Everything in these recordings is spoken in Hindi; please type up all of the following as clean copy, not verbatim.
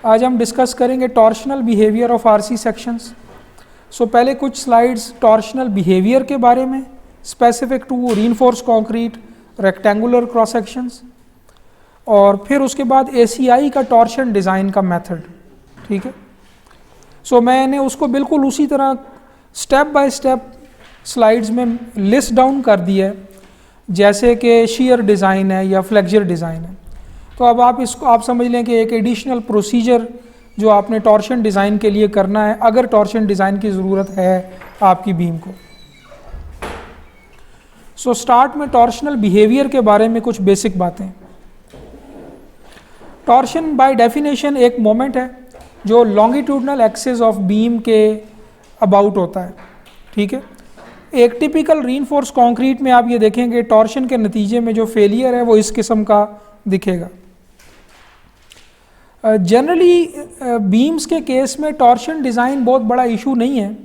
आज हम डिस्कस करेंगे torsional behaviour of RC sections. So पहले कुछ स्लाइड्स टॉर्शनल बिहेवियर के बारे में specific to reinforced concrete rectangular cross sections, और फिर उसके बाद एसीआई का टॉर्शन डिज़ाइन का मेथड। ठीक है, सो मैंने उसको बिल्कुल उसी तरह स्टेप बाय स्टेप स्लाइड्स में लिस्ट डाउन कर दिया है, जैसे कि शेयर डिज़ाइन है या फ्लेक्चर डिज़ाइन है। तो अब आप इसको आप समझ लें कि एक एडिशनल प्रोसीजर जो आपने टॉर्शन डिज़ाइन के लिए करना है, अगर टॉर्शन डिज़ाइन की ज़रूरत है आपकी बीम को। सो स्टार्ट में टॉर्शनल बिहेवियर के बारे में कुछ बेसिक बातें। टॉर्शन बाय डेफिनेशन एक मोमेंट है जो लॉन्गिट्यूडनल एक्सिस ऑफ बीम के अबाउट होता है। ठीक है, एक टिपिकल रीइंफोर्स्ड कंक्रीट में आप ये देखेंगे टॉर्शन के नतीजे में जो फेलियर है वो इस किस्म का दिखेगा। जनरली बीम्स के केस में टॉर्शन डिज़ाइन बहुत बड़ा इशू नहीं है।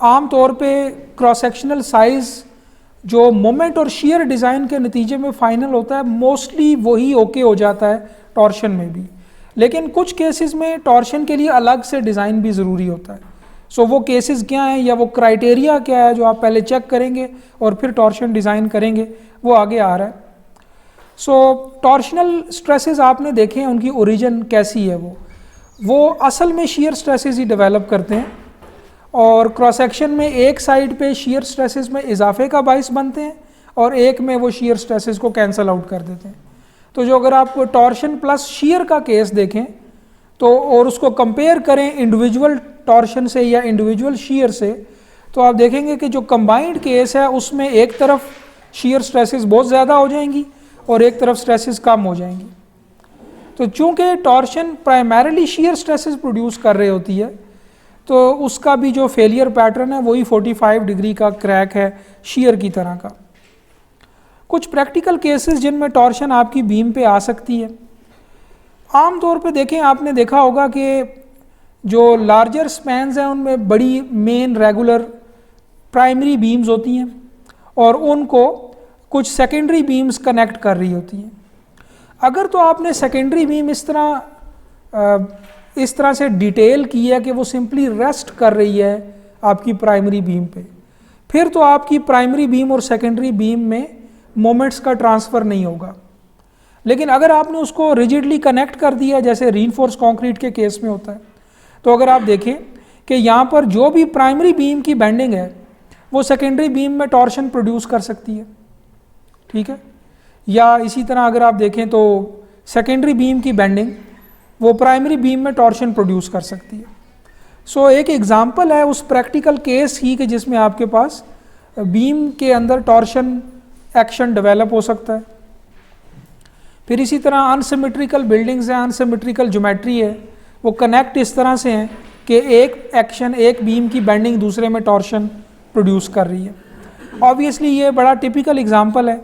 आम तौर पे क्रॉस सेक्शनल साइज़ जो मोमेंट और शेयर डिज़ाइन के नतीजे में फाइनल होता है, मोस्टली वही ओके हो जाता है टॉर्शन में भी। लेकिन कुछ केसेस में टॉर्शन के लिए अलग से डिज़ाइन भी ज़रूरी होता है। सो वो केसेस क्या हैं या वो क्राइटेरिया क्या है जो आप पहले चेक करेंगे और फिर टॉर्शन डिज़ाइन करेंगे, वो आगे आ रहा है। सो टॉर्शनल स्ट्रेसेस आपने देखे हैं, उनकी ओरिजिन कैसी है। वो असल में शेयर स्ट्रेसेस ही डेवलप करते हैं, और क्रॉस सेक्शन में एक साइड पे शेयर स्ट्रेसेस में इजाफे का बाइस बनते हैं और एक में वो शेयर स्ट्रेसेस को कैंसल आउट कर देते हैं। तो जो अगर आप टॉर्शन प्लस शेयर का केस देखें तो और उसको कंपेयर करें इंडिविजुअल टॉर्शन से या इंडिविजुअल शेयर से, तो आप देखेंगे कि जो कंबाइंड केस है उसमें एक तरफ शेयर स्ट्रेसेस बहुत ज़्यादा हो जाएंगी और एक तरफ स्ट्रेसेस कम हो जाएंगी। तो चूंकि torsion primarily shear stresses produce कर रही होती है, तो उसका भी जो फेलियर पैटर्न है वही 45 डिग्री का क्रैक है शेयर की तरह का। कुछ प्रैक्टिकल केसेस जिनमें टॉर्शन आपकी बीम पे आ सकती है, आम तौर पे देखें, आपने देखा होगा कि जो लार्जर स्पैन्स हैं उनमें बड़ी मेन रेगुलर प्राइमरी बीम्स होती हैं और उनको कुछ सेकेंडरी बीम्स कनेक्ट कर रही होती हैं। अगर तो आपने सेकेंडरी बीम इस तरह से डिटेल की है कि वो सिंपली रेस्ट कर रही है आपकी प्राइमरी बीम पे, फिर तो आपकी प्राइमरी बीम और सेकेंडरी बीम में मोमेंट्स का ट्रांसफ़र नहीं होगा। लेकिन अगर आपने उसको रिजिडली कनेक्ट कर दिया, जैसे रीइंफोर्स्ड कंक्रीट के केस में होता है, तो अगर आप देखें कि यहाँ पर जो भी प्राइमरी बीम की बेंडिंग है वो सेकेंडरी बीम में टॉर्शन प्रोड्यूस कर सकती है। ठीक है, या इसी तरह अगर आप देखें तो सेकेंडरी बीम की बेंडिंग वो प्राइमरी बीम में टॉर्शन प्रोड्यूस कर सकती है। सो एक एग्जांपल है उस प्रैक्टिकल केस ही कि जिसमें आपके पास बीम के अंदर टॉर्शन एक्शन डेवलप हो सकता है। फिर इसी तरह अनसिमेट्रिकल बिल्डिंग्स हैं, अनसिमेट्रिकल ज्योमेट्री है, वो कनेक्ट इस तरह से हैं कि एक एक्शन, एक बीम की बेंडिंग दूसरे में टॉर्शन प्रोड्यूस कर रही है। ऑब्वियसली ये बड़ा टिपिकल एग्जांपल है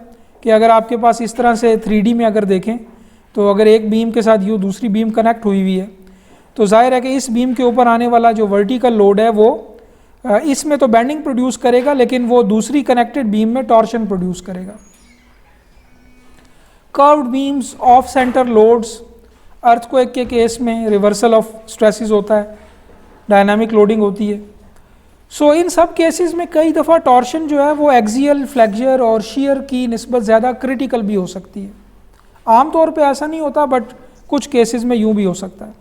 कि अगर आपके पास इस तरह से 3D में अगर देखें तो अगर एक बीम के साथ यूँ दूसरी बीम कनेक्ट हुई हुई है, तो जाहिर है कि इस बीम के ऊपर आने वाला जो वर्टिकल लोड है वो इसमें तो बेंडिंग प्रोड्यूस करेगा, लेकिन वो दूसरी कनेक्टेड बीम में टॉर्शन प्रोड्यूस करेगा। Curved beams, of centre loads, earthquake के केस में रिवर्सल ऑफ स्ट्रेसेस होता है, डायनामिक लोडिंग होती है। सो इन सब केसेस में कई दफ़ा टॉर्शन जो है वो एक्सियल, फ्लेक्चर और शेयर की निस्बत ज़्यादा क्रिटिकल भी हो सकती है। आमतौर पे ऐसा नहीं होता, बट कुछ केसेस में यूँ भी हो सकता है।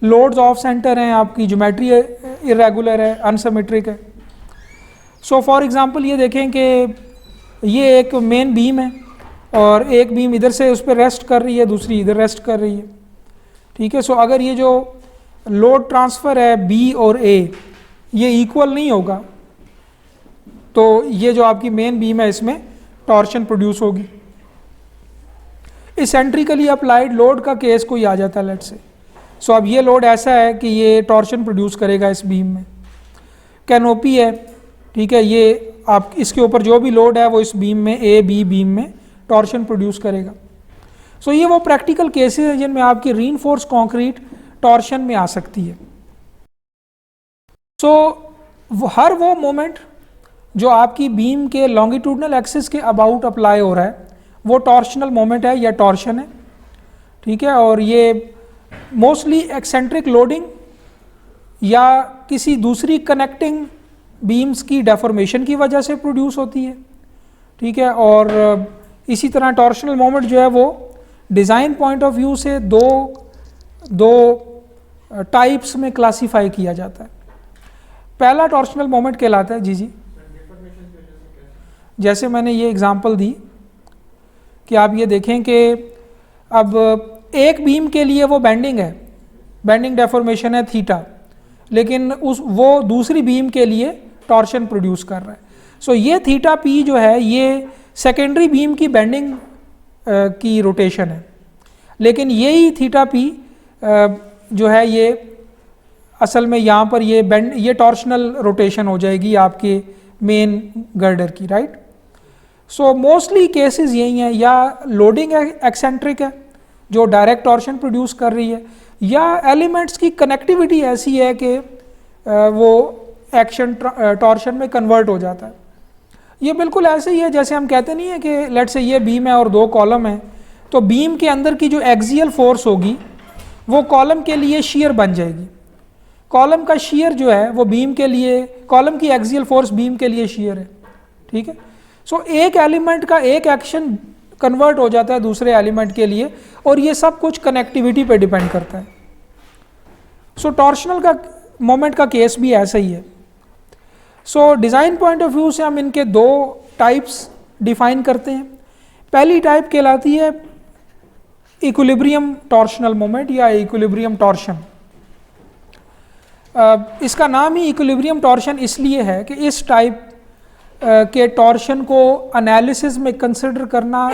लोड्स ऑफ सेंटर हैं, आपकी ज्योमेट्री इरेगुलर है, अनसिमेट्रिक है। सो फॉर एग्जांपल ये देखें कि ये एक मेन बीम है और एक बीम इधर से उस पर रेस्ट कर रही है, दूसरी इधर रेस्ट कर रही है। ठीक है, सो अगर ये जो लोड ट्रांसफ़र है बी और ए ये इक्वल नहीं होगा, तो ये जो आपकी मेन बीम है इसमें टॉर्शन प्रोड्यूस होगी। इसेंट्रिकली अप्लाइड लोड का केस कोई आ जाता है लेट से। सो अब ये लोड ऐसा है कि ये टॉर्शन प्रोड्यूस करेगा इस बीम में। कैनोपी है, ठीक है, ये आप इसके ऊपर जो भी लोड है वो इस बीम में, ए बी बीम में टॉर्शन प्रोड्यूस करेगा। सो ये वो प्रैक्टिकल केसेस हैं जिनमें आपकी रीइंफोर्स्ड कंक्रीट टॉर्शन में आ सकती है। सो हर वो मोमेंट जो आपकी बीम के लॉन्गिट्यूडनल एक्सिस के अबाउट अप्लाई हो रहा है वो टॉर्शनल मोमेंट है या टॉर्शन है। ठीक है, और ये मोस्टली एक्सेंट्रिक लोडिंग या किसी दूसरी कनेक्टिंग बीम्स की डेफॉर्मेशन की वजह से प्रोड्यूस होती है, ठीक है। और इसी तरह टॉर्शनल मोमेंट जो है वो डिज़ाइन पॉइंट ऑफ व्यू से दो टाइप्स में क्लासीफाई किया जाता है। पहला टॉर्शनल मोमेंट कहलाता है, जी, जैसे मैंने ये एग्जांपल दी कि आप ये देखें कि अब एक बीम के लिए वो बेंडिंग है, बेंडिंग डेफॉर्मेशन है थीटा, लेकिन वो दूसरी बीम के लिए टॉर्शन प्रोड्यूस कर रहा है। सो ये थीटा पी जो है ये सेकेंडरी बीम की बेंडिंग की रोटेशन है, लेकिन यही थीटा पी जो है ये असल में यहाँ पर ये टॉर्शनल रोटेशन हो जाएगी आपके मेन गर्डर की, राइट। सो मोस्टली केसेस यही हैं, या लोडिंग एक्सेंट्रिक है जो डायरेक्ट टॉर्शन प्रोड्यूस कर रही है, या एलिमेंट्स की कनेक्टिविटी ऐसी है कि वो एक्शन टॉर्शन में कन्वर्ट हो जाता है। ये बिल्कुल ऐसे ही है जैसे हम कहते नहीं है कि लेट से ये बीम है और दो कॉलम है, तो बीम के अंदर की जो एक्सियल फोर्स होगी वो कॉलम के लिए शीयर बन जाएगी। कॉलम का शीयर जो है वो बीम के लिए, कॉलम की एक्सियल फोर्स बीम के लिए शीयर है, ठीक है। सो एक एलिमेंट का एक एक्शन कन्वर्ट हो जाता है दूसरे एलिमेंट के लिए, और ये सब कुछ कनेक्टिविटी पे डिपेंड करता है। सो टॉर्शनल का मोमेंट का केस भी ऐसा ही है। सो डिज़ाइन पॉइंट ऑफ व्यू से हम इनके दो टाइप्स डिफाइन करते हैं। पहली टाइप कहलाती है इक्विलिब्रियम टॉर्शनल मोमेंट या इक्विलिब्रियम टॉर्शन। इसका नाम ही इक्विलिब्रियम टॉर्शन इसलिए है कि इस टाइप के टॉर्शन को एनालिसिस में कंसिडर करना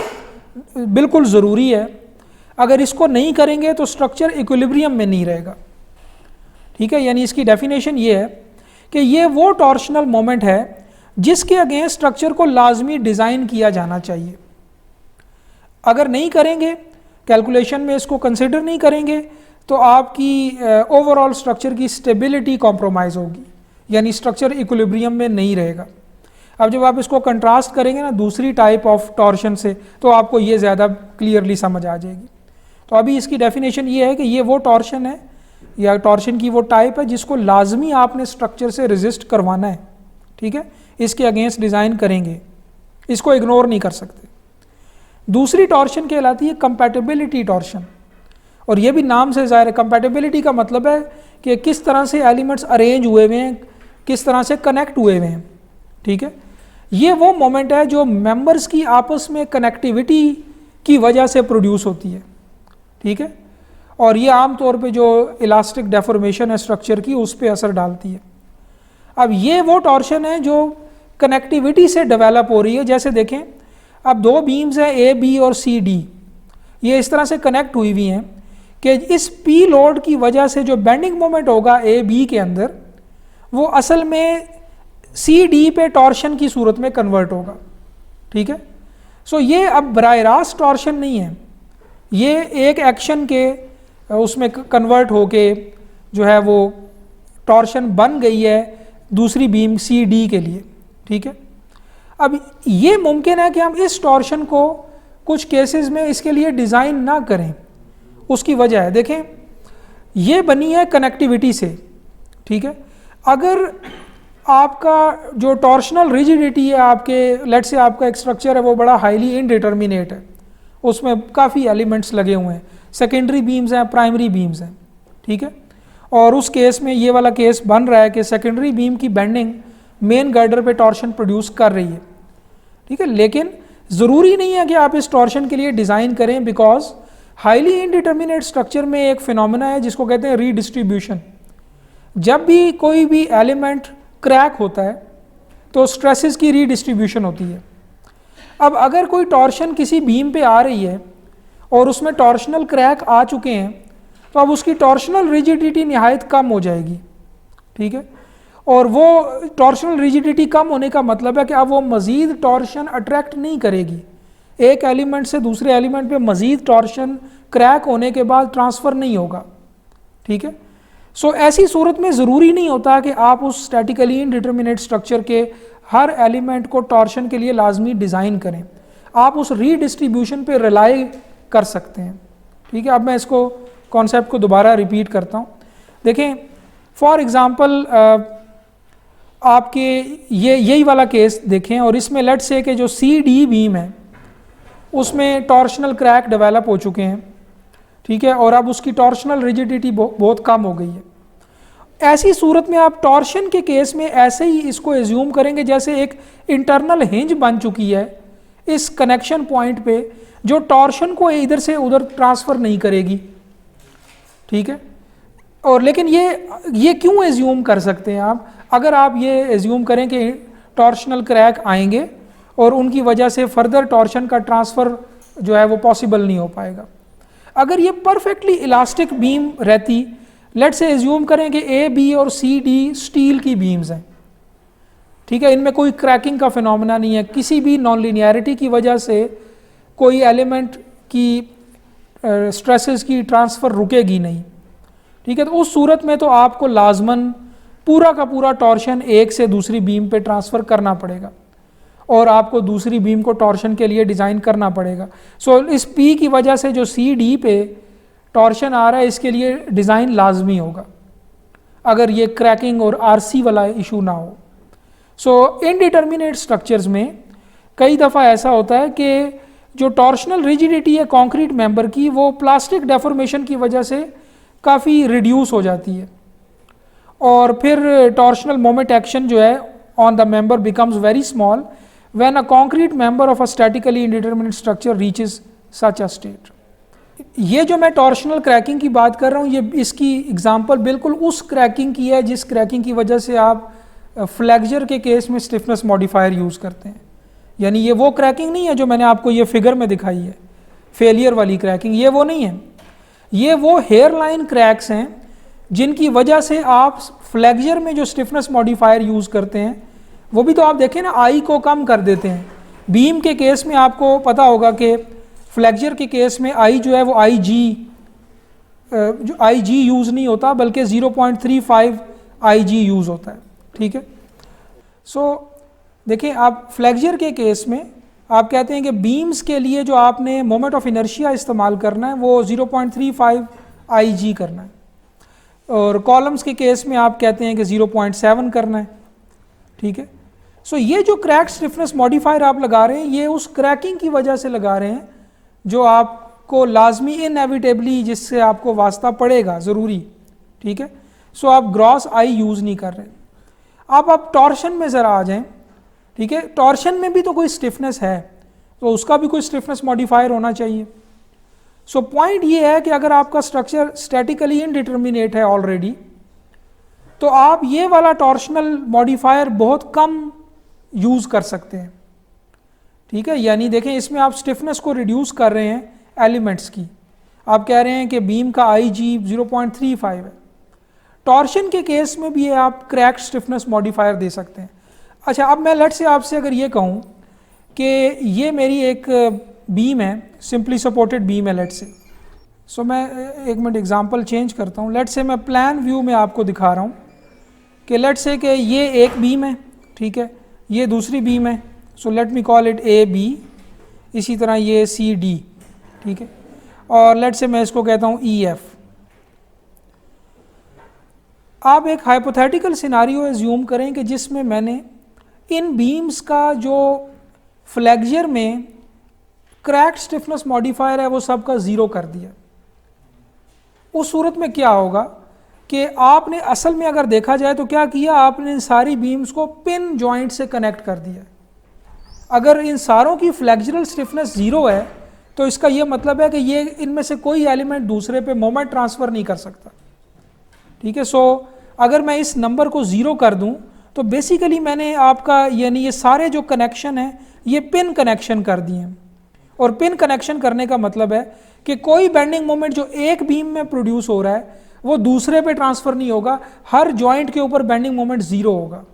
बिल्कुल ज़रूरी है। अगर इसको नहीं करेंगे तो स्ट्रक्चर इक्विलिब्रियम में नहीं रहेगा, ठीक है। यानी इसकी डेफिनेशन ये है कि ये वो टॉर्शनल मोमेंट है जिसके अगेंस्ट स्ट्रक्चर को लाजमी डिज़ाइन किया जाना चाहिए। अगर नहीं करेंगे, कैलकुलेशन में इसको कंसिडर नहीं करेंगे, तो आपकी ओवरऑल स्ट्रक्चर की स्टेबिलिटी कॉम्प्रोमाइज़ होगी, यानी स्ट्रक्चर इक्विलिब्रियम में नहीं रहेगा। अब जब आप इसको कंट्रास्ट करेंगे ना दूसरी टाइप ऑफ टॉर्शन से, तो आपको ये ज़्यादा क्लियरली समझ आ जाएगी। तो अभी इसकी डेफिनेशन ये है कि ये वो टॉर्शन है या टॉर्शन की वो टाइप है जिसको लाजमी आपने स्ट्रक्चर से रेजिस्ट करवाना है, ठीक है। इसके अगेंस्ट डिज़ाइन करेंगे, इसको इग्नोर नहीं कर सकते। दूसरी टॉर्शन कहलाती है कंपैटिबिलिटी टॉर्शन, और ये भी नाम से ज़ाहिर है। कंपैटिबिलिटी का मतलब है कि किस तरह से एलिमेंट्स अरेंज हुए हुए हैं, किस तरह से कनेक्ट हुए हुए हैं, ठीक है। ये वो मोमेंट है जो मेंबर्स की आपस में कनेक्टिविटी की वजह से प्रोड्यूस होती है, ठीक है। और ये आम तौर पे जो इलास्टिक डेफॉर्मेशन है स्ट्रक्चर की उस पर असर डालती है। अब ये वो टॉर्शन है जो कनेक्टिविटी से डेवलप हो रही है। जैसे देखें, अब दो बीम्स हैं ए बी और सी डी, ये इस तरह से कनेक्ट हुई हुई हैं कि इस पी लोड की वजह से जो बेंडिंग मोमेंट होगा ए बी के अंदर, वो असल में सी डी पे टॉर्शन की सूरत में कन्वर्ट होगा, ठीक है। सो ये अब बराह रास्त टॉर्शन नहीं है, ये एक एक्शन के उसमें कन्वर्ट होके जो है वो टॉर्शन बन गई है दूसरी बीम सी डी के लिए, ठीक है। अब ये मुमकिन है कि हम इस टॉर्शन को कुछ केसेस में इसके लिए डिज़ाइन ना करें। उसकी वजह है, देखें ये बनी है कनेक्टिविटी से, ठीक है। अगर आपका जो टॉर्शनल रिजिडिटी है आपके, लेट से आपका एक स्ट्रक्चर है वो बड़ा हाईली इनडिटर्मिनेट है, उसमें काफ़ी एलिमेंट्स लगे हुए हैं, सेकेंडरी बीम्स हैं, प्राइमरी बीम्स हैं, ठीक है। और उस केस में ये वाला केस बन रहा है कि सेकेंडरी बीम की बेंडिंग मेन गर्डर पे टॉर्शन प्रोड्यूस कर रही है, ठीक है। लेकिन ज़रूरी नहीं है कि आप इस टॉर्शन के लिए डिज़ाइन करें, बिकॉज हाईली इनडिटर्मिनेट स्ट्रक्चर में एक फिनोमेना है जिसको कहते हैं रीडिस्ट्रीब्यूशन। जब भी कोई भी एलिमेंट क्रैक होता है तो स्ट्रेसेस की रीडिस्ट्रीब्यूशन होती है। अब अगर कोई टॉर्शन किसी बीम पे आ रही है और उसमें टॉर्शनल क्रैक आ चुके हैं, तो अब उसकी टॉर्शनल रिजिडिटी निहायत कम हो जाएगी, ठीक है। और वो टॉर्शनल रिजिडिटी कम होने का मतलब है कि अब वो मज़ीद टॉर्शन अट्रैक्ट नहीं करेगी, एक एलिमेंट से दूसरे एलिमेंट पे मज़ीद टॉर्शन क्रैक होने के बाद ट्रांसफ़र नहीं होगा, ठीक है। सो ऐसी सूरत में ज़रूरी नहीं होता कि आप उस स्टैटिकली इनडिटर्मिनेट स्ट्रक्चर के हर एलिमेंट को टॉर्शन के लिए लाजमी डिज़ाइन करें, आप उस रीडिस्ट्रीब्यूशन पे रिलाई कर सकते हैं, ठीक है। अब मैं इसको कॉन्सेप्ट को दोबारा रिपीट करता हूँ। देखें फॉर एग्ज़ाम्पल आपके यही वाला केस देखें और इसमें लेट्स से कि जो सी डी बीम है उसमें टॉर्शनल क्रैक डेवलप हो चुके हैं, ठीक है, और अब उसकी टॉर्शनल रिजिडिटी बहुत कम हो गई है। ऐसी सूरत में आप टॉर्शन के केस में ऐसे ही इसको एज्यूम करेंगे जैसे एक इंटरनल हिंज बन चुकी है इस कनेक्शन पॉइंट पे जो टॉर्शन को इधर से उधर ट्रांसफ़र नहीं करेगी, ठीक है। और लेकिन ये क्यों एज्यूम कर सकते हैं आप? अगर आप ये एज्यूम करें कि टॉर्शनल क्रैक आएंगे और उनकी वजह से फर्दर टॉर्शन का ट्रांसफ़र जो है वो पॉसिबल नहीं हो पाएगा। अगर ये परफेक्टली इलास्टिक बीम रहती, लेट से एज्यूम करें कि ए बी और सी डी स्टील की बीम्स हैं, ठीक है, इनमें कोई क्रैकिंग का फिनोमेना नहीं है, किसी भी नॉन लीनियरिटी की वजह से कोई एलिमेंट की स्ट्रेसेस की ट्रांसफ़र रुकेगी नहीं, ठीक है। तो उस सूरत में तो आपको लाजमन पूरा का पूरा टॉर्शन एक से दूसरी बीम पे ट्रांसफ़र करना पड़ेगा और आपको दूसरी बीम को टॉर्शन के लिए डिज़ाइन करना पड़ेगा। सो इस पी की वजह से जो सी डी पे टॉर्शन आ रहा है इसके लिए डिज़ाइन लाजमी होगा अगर ये क्रैकिंग और आरसी वाला इशू ना हो। सो इनडिटर्मिनेट स्ट्रक्चर्स में कई दफ़ा ऐसा होता है कि जो टॉर्शनल रिजिडिटी है कंक्रीट मेंबर की वो प्लास्टिक डेफॉर्मेशन की वजह से काफ़ी रिड्यूस हो जाती है और फिर टॉर्शनल मोमेंट एक्शन जो है on the member becomes very small when a concrete member of a statically indeterminate structure reaches such a state. ये जो मैं टॉर्शनल क्रैकिंग की बात कर रहा हूँ ये इसकी एग्जांपल बिल्कुल उस क्रैकिंग की है जिस क्रैकिंग की वजह से आप फ्लैक्चर के केस में स्टिफनेस मॉडिफायर यूज़ करते हैं। यानी ये वो क्रैकिंग नहीं है जो मैंने आपको ये फिगर में दिखाई है फेलियर वाली क्रैकिंग, ये वो नहीं है। ये वो हेयर लाइन क्रैक्स हैं जिनकी वजह से आप फ्लैक्चर में जो स्टिफनेस मॉडिफायर यूज़ करते हैं वो भी तो आप देखें ना आई को कम कर देते हैं। बीम के केस में आपको पता होगा कि फ्लैक्चर के केस में आई जो है वो आई जी यूज़ नहीं होता बल्कि 0.35 आई जी यूज़ होता है, ठीक है। सो देखिए आप फ्लैक्चर के केस में आप कहते हैं कि बीम्स के लिए जो आपने मोमेंट ऑफ इनर्शिया इस्तेमाल करना है वो 0.35 आई जी करना है और कॉलम्स के केस में आप कहते हैं कि 0.7 करना है, ठीक है। सो ये जो क्रैक स्टिफनेस मॉडिफायर आप लगा रहे हैं ये उस क्रैकिंग की वजह से लगा रहे हैं जो आपको लाजमी इनएविटेबली जिससे आपको वास्ता पड़ेगा ज़रूरी, ठीक है। सो आप ग्रॉस आई यूज़ नहीं कर रहे। आप टॉर्शन में ज़रा आ जाएं, ठीक है। टॉर्शन में भी तो कोई स्टिफनेस है तो उसका भी कोई स्टिफनेस मॉडिफायर होना चाहिए। सो पॉइंट ये है कि अगर आपका स्ट्रक्चर स्टैटिकली इनडिटर्मिनेट है ऑलरेडी तो आप ये वाला टॉर्शनल मॉडिफायर बहुत कम यूज़ कर सकते हैं, ठीक है। यानी देखें इसमें आप स्टिफनेस को रिड्यूस कर रहे हैं एलिमेंट्स की, आप कह रहे हैं कि बीम का आई जी 0.35 है। टॉर्शन के केस में भी आप क्रैक स्टिफनेस मॉडिफायर दे सकते हैं। अच्छा अब मैं लेट से आपसे अगर ये कहूँ कि ये मेरी एक बीम है, सिंपली सपोर्टेड बीम है लेट से। सो मैं एक मिनट एग्जांपल चेंज करता हूँ। लेट से मैं प्लान व्यू में आपको दिखा रहा हूँ कि लेट से कि ये एक बीम है, ठीक है, ये दूसरी बीम है। So let me call it A B, इसी तरह ये सी डी, ठीक है, और लेट से मैं इसको कहता हूँ ई एफ। आप एक हाइपोथेटिकल सिनारियो एज्यूम करें कि जिसमें मैंने इन बीम्स का जो फ्लैक्चर में क्रैक स्टिफनेस मॉडिफायर है वो सबका ज़ीरो कर दिया। उस सूरत में क्या होगा कि आपने असल में अगर देखा जाए तो क्या किया, आपने इन सारी बीम्स को पिन जॉइंट से कनेक्ट कर दिया। अगर इन सारों की फ्लैक्चरल स्टिफनेस ज़ीरो है तो इसका ये मतलब है कि ये इनमें से कोई एलिमेंट दूसरे पे मोमेंट ट्रांसफ़र नहीं कर सकता, ठीक है। सो अगर मैं इस नंबर को ज़ीरो कर दूं तो बेसिकली मैंने आपका यानी ये सारे जो कनेक्शन हैं ये पिन कनेक्शन कर दिए हैं। और पिन कनेक्शन करने का मतलब है कि कोई बेंडिंग मोमेंट जो एक बीम में प्रोड्यूस हो रहा है वो दूसरे पे ट्रांसफ़र नहीं होगा, हर जॉइंट के ऊपर बेंडिंग मोमेंट ज़ीरो होगा,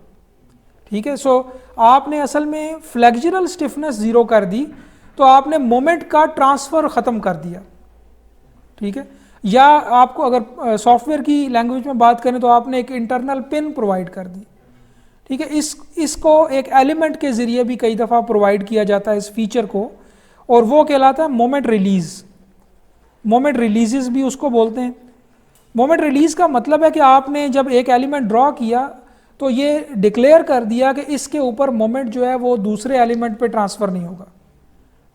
ठीक है। सो आपने असल में फ्लैक्चरल स्टिफनेस ज़ीरो कर दी तो आपने मोमेंट का ट्रांसफ़र ख़त्म कर दिया, ठीक है। या आपको अगर सॉफ्टवेयर की लैंग्वेज में बात करें तो आपने एक इंटरनल पिन प्रोवाइड कर दी, ठीक है। इसको एक एलिमेंट के ज़रिए भी कई दफ़ा प्रोवाइड किया जाता है इस फीचर को, और वो कहलाता है मोमेंट रिलीज़। मोमेंट रिलीजेस भी उसको बोलते हैं। मोमेंट रिलीज का मतलब है कि आपने जब एक एलिमेंट ड्रॉ किया तो ये डिक्लेयर कर दिया कि इसके ऊपर मोमेंट जो है वो दूसरे एलिमेंट पे ट्रांसफ़र नहीं होगा,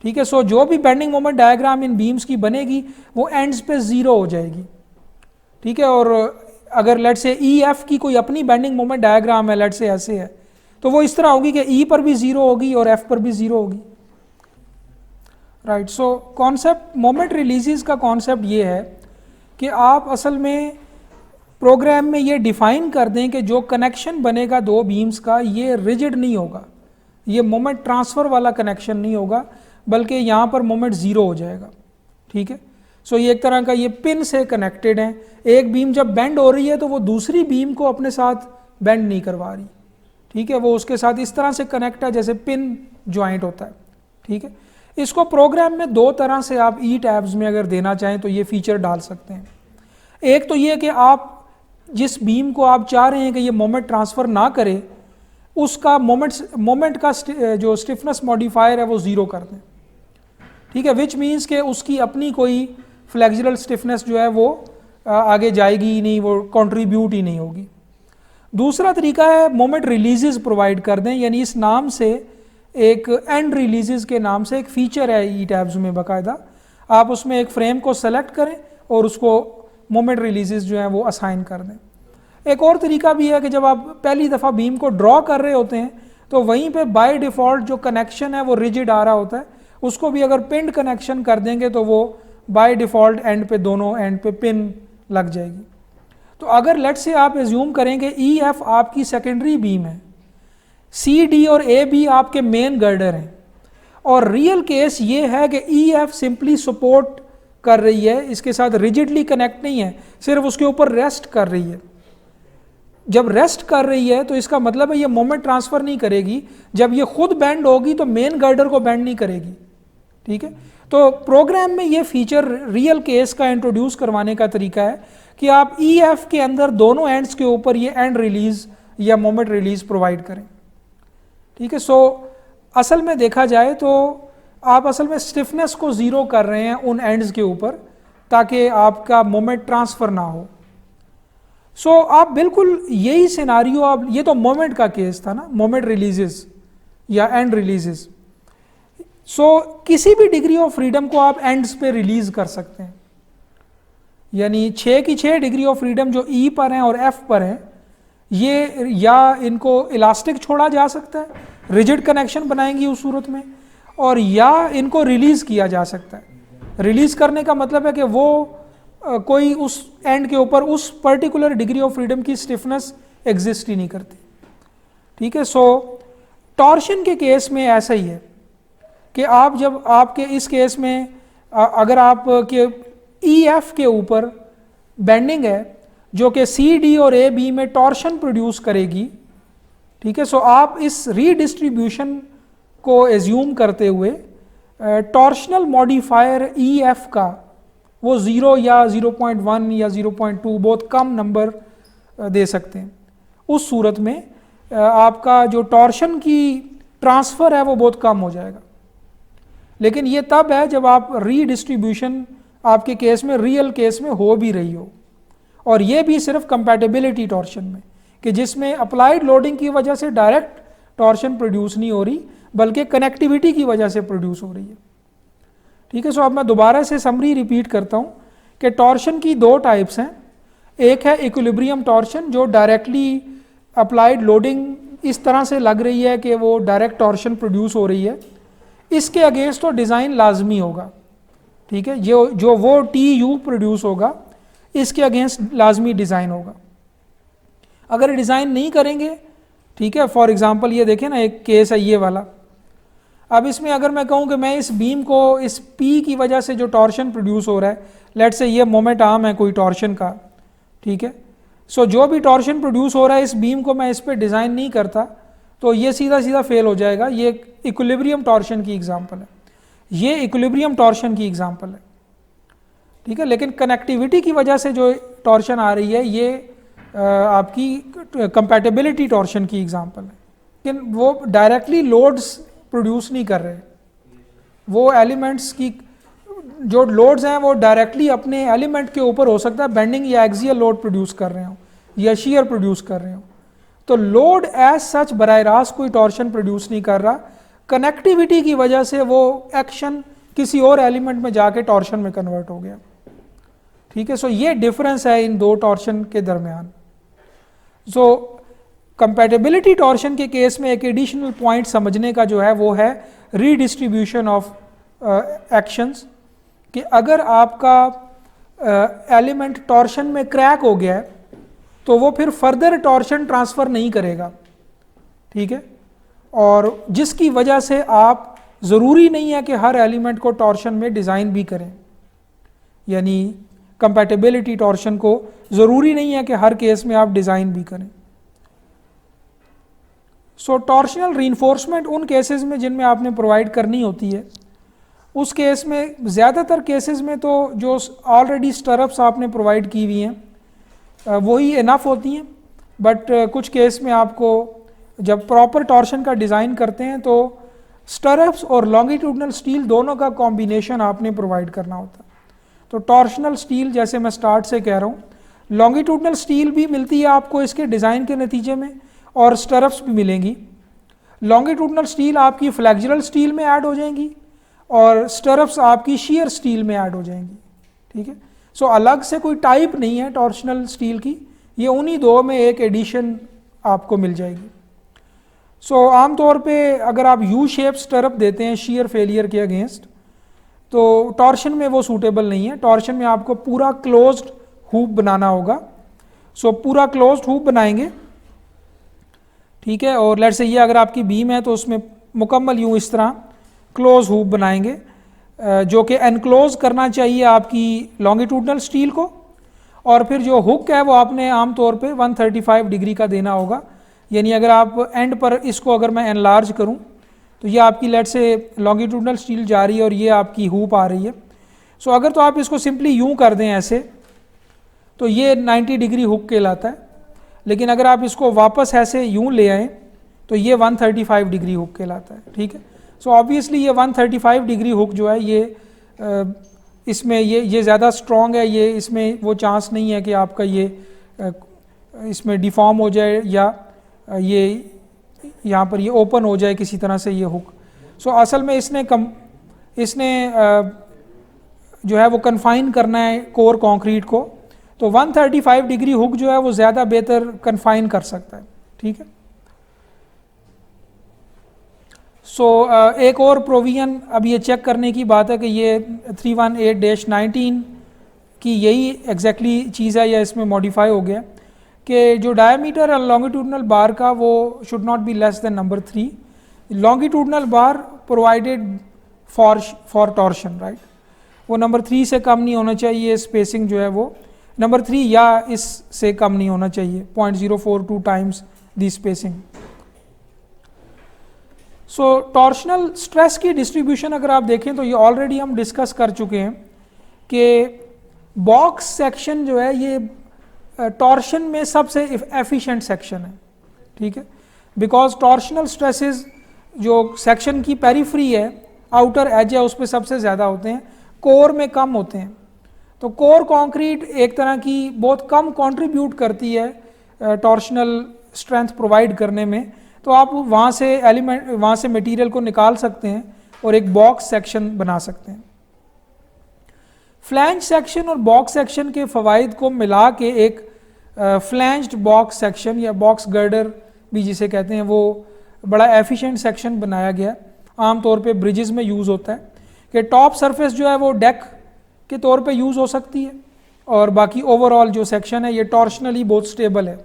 ठीक है। सो जो भी bending moment diagram in beams की बनेगी वो एंड्स पे ज़ीरो हो जाएगी, ठीक है। और अगर लेट से ई एफ की कोई अपनी बेंडिंग मोमेंट डायग्राम है, लेट से ऐसे है, तो वो इस तरह होगी कि ई पर भी ज़ीरो होगी और एफ पर भी ज़ीरो होगी, right. So concept moment releases का कॉन्सेप्ट ये है कि आप असल में प्रोग्राम में ये डिफाइन कर दें कि जो कनेक्शन बनेगा दो बीम्स का ये रिजिड नहीं होगा, ये मोमेंट ट्रांसफ़र वाला कनेक्शन नहीं होगा, बल्कि यहाँ पर मोमेंट ज़ीरो हो जाएगा, ठीक है। सो ये एक तरह का ये पिन से कनेक्टेड है। एक बीम जब बेंड हो रही है तो वो दूसरी बीम को अपने साथ बेंड नहीं करवा रही, ठीक है, वो उसके साथ इस तरह से कनेक्ट है जैसे पिन ज्वाइंट होता है, ठीक है। इसको प्रोग्राम में दो तरह से आप ई टैब्स में अगर देना चाहें तो ये फीचर डाल सकते हैं। एक तो ये कि आप जिस बीम को आप चाह रहे हैं कि ये मोमेंट ट्रांसफ़र ना करे उसका मोमेंट का जो स्टिफनेस मॉडिफायर है वो ज़ीरो कर दें, ठीक है, विच मीन्स के उसकी अपनी कोई फ्लेक्सुरल स्टिफनेस जो है वो आगे जाएगी ही नहीं, वो कंट्रीब्यूट ही नहीं होगी। दूसरा तरीका है मोमेंट रिलीजेस प्रोवाइड कर दें, यानी इस नाम से एक एंड रिलीजेस के नाम से एक फ़ीचर है ई टैब्स में बाकायदा, आप उसमें एक फ्रेम को सेलेक्ट करें और उसको मोमेंट रिलीजेस जो है वो असाइन कर दें। एक और तरीका भी है कि जब आप पहली दफ़ा बीम को ड्रॉ कर रहे होते हैं तो वहीं पे बाय डिफ़ॉल्ट जो कनेक्शन है वो रिजिड आ रहा होता है, उसको भी अगर पिन कनेक्शन कर देंगे तो वो बाय डिफ़ॉल्ट एंड पे दोनों एंड पे पिन लग जाएगी। तो अगर लेट से आप एज्यूम करेंगे ई एफ आपकी सेकेंडरी बीम है, सी डी और ए बी आपके मेन गर्डर हैं, और रियल केस ये है कि ई एफ सिंपली सपोर्ट कर रही है, इसके साथ रिजिडली कनेक्ट नहीं है, सिर्फ उसके ऊपर रेस्ट कर रही है। जब रेस्ट कर रही है तो इसका मतलब है ये मोमेंट ट्रांसफ़र नहीं करेगी, जब ये खुद बेंड होगी तो मेन गर्डर को बेंड नहीं करेगी, ठीक है। तो प्रोग्राम में ये फीचर रियल केस का इंट्रोड्यूस करवाने का तरीका है कि आप ई एफ के अंदर दोनों एंड्स के ऊपर ये एंड रिलीज या मोमेंट रिलीज प्रोवाइड करें, ठीक है। सो असल में देखा जाए तो आप असल में स्टिफनेस को ज़ीरो कर रहे हैं उन एंड्स के ऊपर ताकि आपका मोमेंट ट्रांसफ़र ना हो। सो आप बिल्कुल यही सिनारियो, आप ये तो मोमेंट का केस था ना, मोमेंट रिलीजेस या एंड रिलीजेस। सो किसी भी डिग्री ऑफ फ्रीडम को आप एंड्स पे रिलीज कर सकते हैं, यानी 6 की 6 डिग्री ऑफ फ्रीडम जो ई पर हैं और एफ पर हैं, ये या इनको इलास्टिक छोड़ा जा सकता है, रिजिड कनेक्शन बनाएंगी उस सूरत में, और या इनको रिलीज़ किया जा सकता है। रिलीज़ करने का मतलब है कि वो कोई उस एंड के ऊपर उस पर्टिकुलर डिग्री ऑफ फ्रीडम की स्टिफनेस एग्जिस्ट ही नहीं करती, ठीक है। सो टॉर्शन के केस में ऐसा ही है कि आप जब आपके इस केस में अगर आप के ई एफ के ऊपर बेंडिंग है जो कि सी डी और ए बी में टॉर्शन प्रोड्यूस करेगी, ठीक है। सो आप इस रीडिस्ट्रीब्यूशन को एज्यूम करते हुए टॉर्शनल मॉडिफायर ई एफ का वो 0 या 0.1 या 0.2 बहुत कम नंबर दे सकते हैं। उस सूरत में आपका जो टॉर्शन की ट्रांसफ़र है वो बहुत कम हो जाएगा। लेकिन ये तब है जब आप रीडिस्ट्रीब्यूशन आपके केस में रियल केस में हो भी रही हो, और ये भी सिर्फ कंपैटिबिलिटी टॉर्शन में कि जिसमें अप्लाइड लोडिंग की वजह से डायरेक्ट टॉर्शन प्रोड्यूस नहीं हो रही बल्कि कनेक्टिविटी की वजह से प्रोड्यूस हो रही है, ठीक है। सो अब मैं दोबारा से समरी रिपीट करता हूँ कि टॉर्शन की दो टाइप्स हैं। एक है इक्विलिब्रियम टॉर्शन जो डायरेक्टली अप्लाइड लोडिंग इस तरह से लग रही है कि वो डायरेक्ट टॉर्शन प्रोड्यूस हो रही है, इसके अगेंस्ट तो डिज़ाइन लाजमी होगा, ठीक है। जो वो टी यू प्रोड्यूस होगा इसके अगेंस्ट लाजमी डिज़ाइन होगा। अगर डिज़ाइन नहीं करेंगे, ठीक है, फॉर एग्जांपल ये देखें ना, एक केस है ये वाला। अब इसमें अगर मैं कहूँ कि मैं इस बीम को इस पी की वजह से जो टॉर्शन प्रोड्यूस हो रहा है, लेट से ये मोमेंट आर्म है कोई टॉर्शन का, ठीक है। सो जो भी टॉर्शन प्रोड्यूस हो रहा है इस बीम को मैं इस पर डिज़ाइन नहीं करता तो ये सीधा सीधा फेल हो जाएगा। ये इक्विलिब्रियम टॉर्शन की एग्जांपल है, ये इक्विलिब्रियम टॉर्शन की एग्जांपल है, ठीक है। लेकिन कनेक्टिविटी की वजह से जो टॉर्शन आ रही है ये आपकी कंपैटिबिलिटी टॉर्शन की एग्जांपल है, लेकिन वो डायरेक्टली लोड्स प्रोड्यूस नहीं कर रहे, वो एलिमेंट्स की जो लोड्स हैं वो डायरेक्टली अपने एलिमेंट के ऊपर हो सकता है बेंडिंग या एक्सियल लोड प्रोड्यूस कर रहे हो या शीयर प्रोड्यूस कर रहे हो। तो लोड एज सच बराह रास्त कोई टॉर्शन प्रोड्यूस नहीं कर रहा, कनेक्टिविटी की वजह से वो एक्शन किसी और एलिमेंट में जाके टॉर्शन में कन्वर्ट हो गया। ठीक है, सो ये डिफरेंस है इन दो टॉर्शन के दरमियान। सो कंपैटिबिलिटी टॉर्शन के केस में एक एडिशनल पॉइंट समझने का जो है वो है रीडिस्ट्रीब्यूशन ऑफ एक्शंस, कि अगर आपका एलिमेंट टॉर्शन में क्रैक हो गया है तो वो फिर फर्दर टॉर्शन ट्रांसफ़र नहीं करेगा। ठीक है, और जिसकी वजह से आप ज़रूरी नहीं है कि हर एलिमेंट को टॉर्शन में डिज़ाइन भी करें, यानी कंपैटिबिलिटी टॉर्शन को ज़रूरी नहीं है कि हर केस में आप डिज़ाइन भी करें। सो टॉर्शनल रीइंफोर्समेंट उन केसेस में जिनमें आपने प्रोवाइड करनी होती है, उस केस में ज़्यादातर केसेस में तो जो ऑलरेडी स्टरअप्स आपने प्रोवाइड की हुई हैं वही इनफ होती हैं, बट कुछ केस में आपको जब प्रॉपर टॉर्शन का डिज़ाइन करते हैं तो स्टरअप्स और लॉन्गिट्यूडनल स्टील दोनों का कॉम्बिनेशन आपने प्रोवाइड करना होता है। तो टॉर्शनल स्टील, जैसे मैं स्टार्ट से कह रहा हूँ, लॉन्गिट्यूडनल स्टील भी मिलती है आपको इसके डिज़ाइन के नतीजे में और स्टरअप्स भी मिलेंगी। लॉन्गिट्यूडनल स्टील आपकी फ्लेक्सुरल स्टील में ऐड हो जाएंगी और स्टरअप्स आपकी शीयर स्टील में ऐड हो जाएंगी। ठीक है, सो अलग से कोई टाइप नहीं है टॉर्शनल स्टील की, ये उन्हीं दो में एक एडिशन आपको मिल जाएगी। सो आमतौर पे अगर आप यू शेप स्टरअप देते हैं शीयर फेलियर के अगेंस्ट, तो टॉर्शन में वो सूटेबल नहीं है। टॉर्शन में आपको पूरा क्लोज्ड हुप बनाना होगा। सो पूरा क्लोज्ड हुप बनाएंगे, ठीक है, और लेट्स से ये अगर आपकी बीम है तो उसमें मुकम्मल यूँ इस तरह क्लोज हुप बनाएंगे जो कि एनक्लोज करना चाहिए आपकी लॉन्गिट्यूडनल स्टील को, और फिर जो हुक है वो आपने आमतौर पे 135 डिग्री का देना होगा। यानी अगर आप एंड पर इसको अगर मैं एनलार्ज करूं तो ये आपकी लेट से लॉन्गिट्यूडनल स्टील जा रही है और ये आपकी हुप आ रही है। सो अगर तो आप इसको सिंपली यूं कर दें ऐसे तो ये 90 डिग्री हुक कहलाता है, लेकिन अगर आप इसको वापस ऐसे यूं ले आएँ तो ये 135 डिग्री हुक कहलाता है। ठीक है, सो ऑब्वियसली ये 135 डिग्री हुक जो है ये इसमें ये ज़्यादा स्ट्रॉन्ग है, ये इसमें वो चांस नहीं है कि आपका ये इसमें डिफॉर्म हो जाए या ये यहाँ पर ये ओपन हो जाए किसी तरह से ये हुक। सो असल में इसने जो है वो कन्फाइन करना है कोर कंक्रीट को, तो 135 डिग्री हुक जो है वो ज़्यादा बेहतर कन्फाइन कर सकता है। ठीक है, सो एक और प्रोविजन अब ये चेक करने की बात है कि ये 318-19 की यही एग्जैक्टली चीज़ है या इसमें मॉडिफाई हो गया कि जो डायमीटर है लॉन्गिट्यूडनल बार का वो should not be less then number 3। Longitudinal bar provided for torsion, right, वो नंबर 3 से कम नहीं होना चाहिए। स्पेसिंग जो है वो नंबर 3 या इससे कम नहीं होना चाहिए, 0.042 times the spacing. So torsional stress की डिस्ट्रीब्यूशन अगर आप देखें तो ये ऑलरेडी हम डिस्कस कर चुके हैं कि बॉक्स सेक्शन जो है ये टॉर्शन में सबसे एफिशिएंट सेक्शन है। ठीक है, बिकॉज टॉर्शनल स्ट्रेसेस जो सेक्शन की पेरिफ्री है, आउटर एज है, उस पर सबसे ज़्यादा होते हैं, कोर में कम होते हैं। तो कोर कंक्रीट एक तरह की बहुत कम कंट्रीब्यूट करती है टॉर्शनल स्ट्रेंथ प्रोवाइड करने में, तो आप वहाँ से मटेरियल को निकाल सकते हैं और एक बॉक्स सेक्शन बना सकते हैं। फ्लैंज सेक्शन और बॉक्स सेक्शन के फ़वाइद को मिला के एक फ्लैंज्ड बॉक्स सेक्शन या बॉक्स गर्डर भी जिसे कहते हैं वो बड़ा एफिशिएंट सेक्शन बनाया गया। आमतौर पे ब्रिजेस में यूज़ होता है कि टॉप सरफेस जो है वो डेक के तौर पे यूज़ हो सकती है और बाकी ओवरऑल जो सेक्शन है ये टॉर्शनली बहुत स्टेबल है।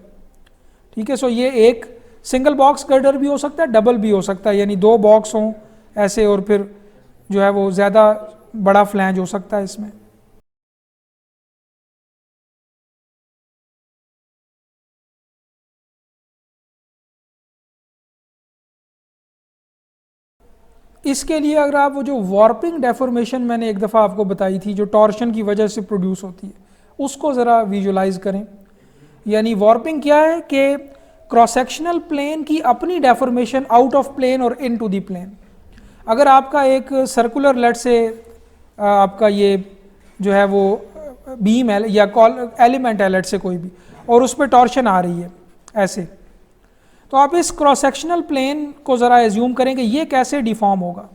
ठीक है, सो ये एक सिंगल बॉक्स गर्डर भी हो सकता है, डबल भी हो सकता है, यानी 2 बॉक्स हों ऐसे और फिर जो है वो ज़्यादा बड़ा फ्लैंज हो सकता है इसमें। इसके लिए अगर आप वो जो वार्पिंग डेफॉर्मेशन मैंने एक दफ़ा आपको बताई थी जो टॉर्शन की वजह से प्रोड्यूस होती है उसको ज़रा विजुलाइज करें। यानी वार्पिंग क्या है कि क्रॉस सेक्शनल प्लेन की अपनी डेफॉर्मेशन आउट ऑफ प्लेन और इनटू द प्लेन। अगर आपका एक सर्कुलर लेट से आपका ये जो है वो बीम है या एलिमेंट है लेट से कोई भी, और उस पर टॉर्शन आ रही है ऐसे, तो आप इस क्रॉस सेक्शनल प्लेन को ज़रा एज्यूम करें कि ये कैसे डिफॉर्म होगा।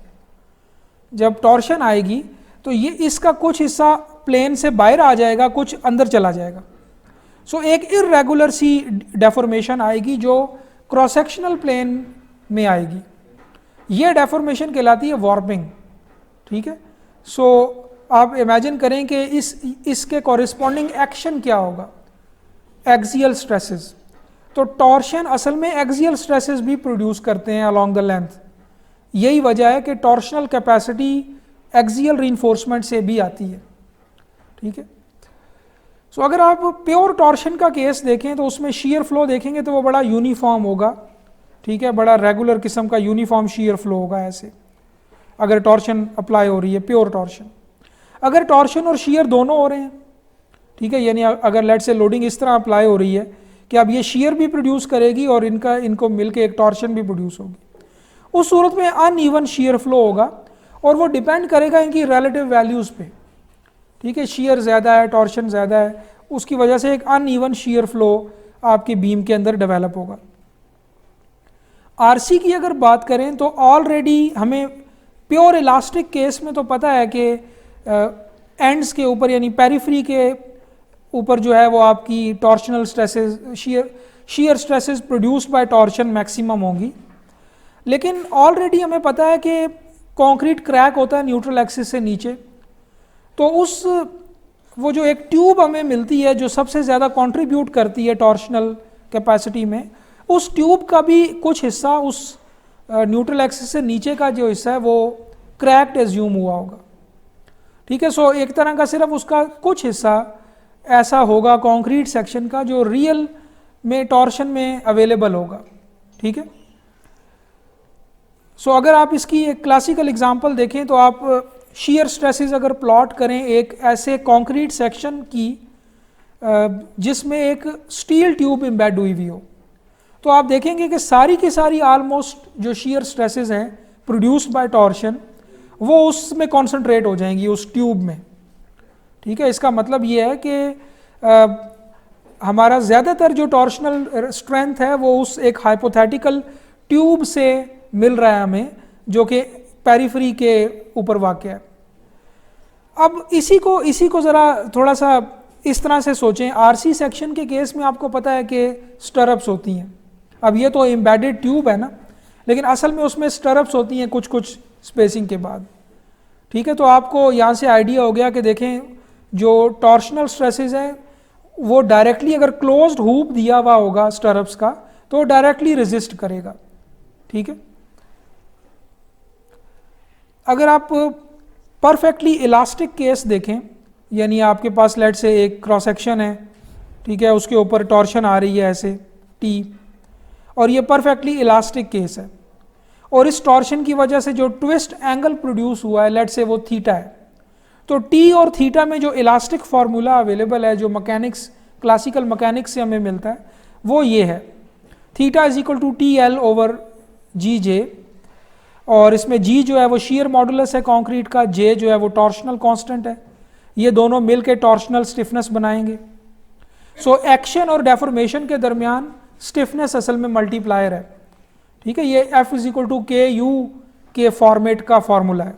जब टॉर्शन आएगी तो ये इसका कुछ हिस्सा प्लेन से बाहर आ जाएगा, कुछ अंदर चला जाएगा। सो एक इरेगुलर सी डेफॉर्मेशन आएगी जो क्रॉस सेक्शनल प्लेन में आएगी। ये डेफॉर्मेशन कहलाती है वार्पिंग, ठीक है। सो आप इमेजिन करें कि इसके कॉरिस्पॉन्डिंग एक्शन क्या होगा, एक्सियल स्ट्रेसेस। तो टॉर्शन असल में एक्सियल स्ट्रेसेस भी प्रोड्यूस करते हैं अलोंग द लेंथ। यही वजह है कि टॉर्शनल कैपेसिटी एक्सियल रीइंफोर्समेंट से भी आती है, ठीक है। सो अगर आप प्योर टॉर्शन का केस देखें तो उसमें शीयर फ्लो देखेंगे तो वो बड़ा यूनिफॉर्म होगा, ठीक है, बड़ा रेगुलर किस्म का यूनिफॉर्म शीयर फ्लो होगा ऐसे, अगर टॉर्शन अप्लाई हो रही है, प्योर टॉर्शन। अगर टॉर्शन और शीयर दोनों हो रहे हैं, ठीक है, यानी अगर लेट से लोडिंग इस तरह अप्लाई हो रही है कि अब ये शीयर भी प्रोड्यूस करेगी और इनको मिलके एक टॉर्शन भी प्रोड्यूस होगी, उस सूरत में अनइवन शीयर फ्लो होगा और वो डिपेंड करेगा इनकी रिलेटिव वैल्यूज़ पे, ठीक है। शीयर ज़्यादा है, टॉर्शन ज़्यादा है, उसकी वजह से एक अनइवन शीयर फ्लो आपकी बीम के अंदर डेवलप होगा। आरसी की अगर बात करें तो ऑलरेडी हमें प्योर इलास्टिक केस में तो पता है कि एंड्स के ऊपर यानी पेरिफेरी के ऊपर जो है वो आपकी torsional stresses, shear stresses produced by torsion maximum होंगी। लेकिन ऑलरेडी हमें पता है कि कंक्रीट क्रैक होता है न्यूट्रल एक्सिस से नीचे, तो वो जो एक ट्यूब हमें मिलती है जो सबसे ज़्यादा कंट्रीब्यूट करती है टॉर्शनल कैपेसिटी में, उस ट्यूब का भी कुछ हिस्सा उस न्यूट्रल एक्सिस से नीचे का जो हिस्सा है वो क्रैक्ड एज्यूम हुआ होगा, ठीक है। सो एक तरह का सिर्फ उसका कुछ हिस्सा ऐसा होगा कंक्रीट सेक्शन का जो रियल में टॉर्शन में अवेलेबल होगा, ठीक है। सो अगर आप इसकी एक क्लासिकल एग्जांपल देखें तो आप शीयर स्ट्रेसेस अगर प्लॉट करें एक ऐसे कंक्रीट सेक्शन की जिसमें एक स्टील ट्यूब एम्बेड हुई हुई हो, तो आप देखेंगे कि सारी की सारी ऑलमोस्ट जो शीयर स्ट्रेसेस हैं प्रोड्यूस्ड बाय टॉर्शन वो उसमें कॉन्सेंट्रेट हो जाएंगी उस ट्यूब में, ठीक है। इसका मतलब ये है कि हमारा ज़्यादातर जो टॉर्शनल स्ट्रेंथ है वो उस एक हाइपोथेटिकल ट्यूब से मिल रहा है हमें जो कि पेरिफेरी के ऊपर वाक़ है। अब इसी को ज़रा थोड़ा सा इस तरह से सोचें, आरसी सेक्शन के केस में आपको पता है कि स्टरअप्स होती हैं। अब ये तो एम्बेडेड ट्यूब है ना, लेकिन असल में उसमें स्टरअप्स होती हैं कुछ स्पेसिंग के बाद, ठीक है। तो आपको यहाँ से आइडिया हो गया कि देखें जो टॉर्शनल स्ट्रेसेस हैं वो डायरेक्टली अगर क्लोज्ड हुप दिया हुआ होगा स्टरअप्स का तो डायरेक्टली रेजिस्ट करेगा, ठीक है। अगर आप परफेक्टली इलास्टिक केस देखें, यानी आपके पास लेट से एक क्रॉस सेक्शन है, ठीक है, उसके ऊपर टॉर्शन आ रही है ऐसे टी, और ये परफेक्टली इलास्टिक केस है, और इस टॉर्शन की वजह से जो ट्विस्ट एंगल प्रोड्यूस हुआ है लेट से वो थीटा है, तो टी और थीटा में जो इलास्टिक फार्मूला अवेलेबल है जो मैकेनिक्स, क्लासिकल मैकेनिक्स से हमें मिलता है, वो ये है, theta is equal to T L over G J, और इसमें जी जो है वो शीयर मॉडुलस है कंक्रीट का, जे जो है वो टॉर्शनल कांस्टेंट है, ये दोनों मिलके टॉर्शनल स्टिफनेस बनाएंगे। सो एक्शन और डेफॉर्मेशन के दरमियान स्टिफनेस असल में मल्टीप्लायर है, ठीक है। ये एफ इज इक्वल टू के यू के फॉर्मेट का फॉर्मूला है,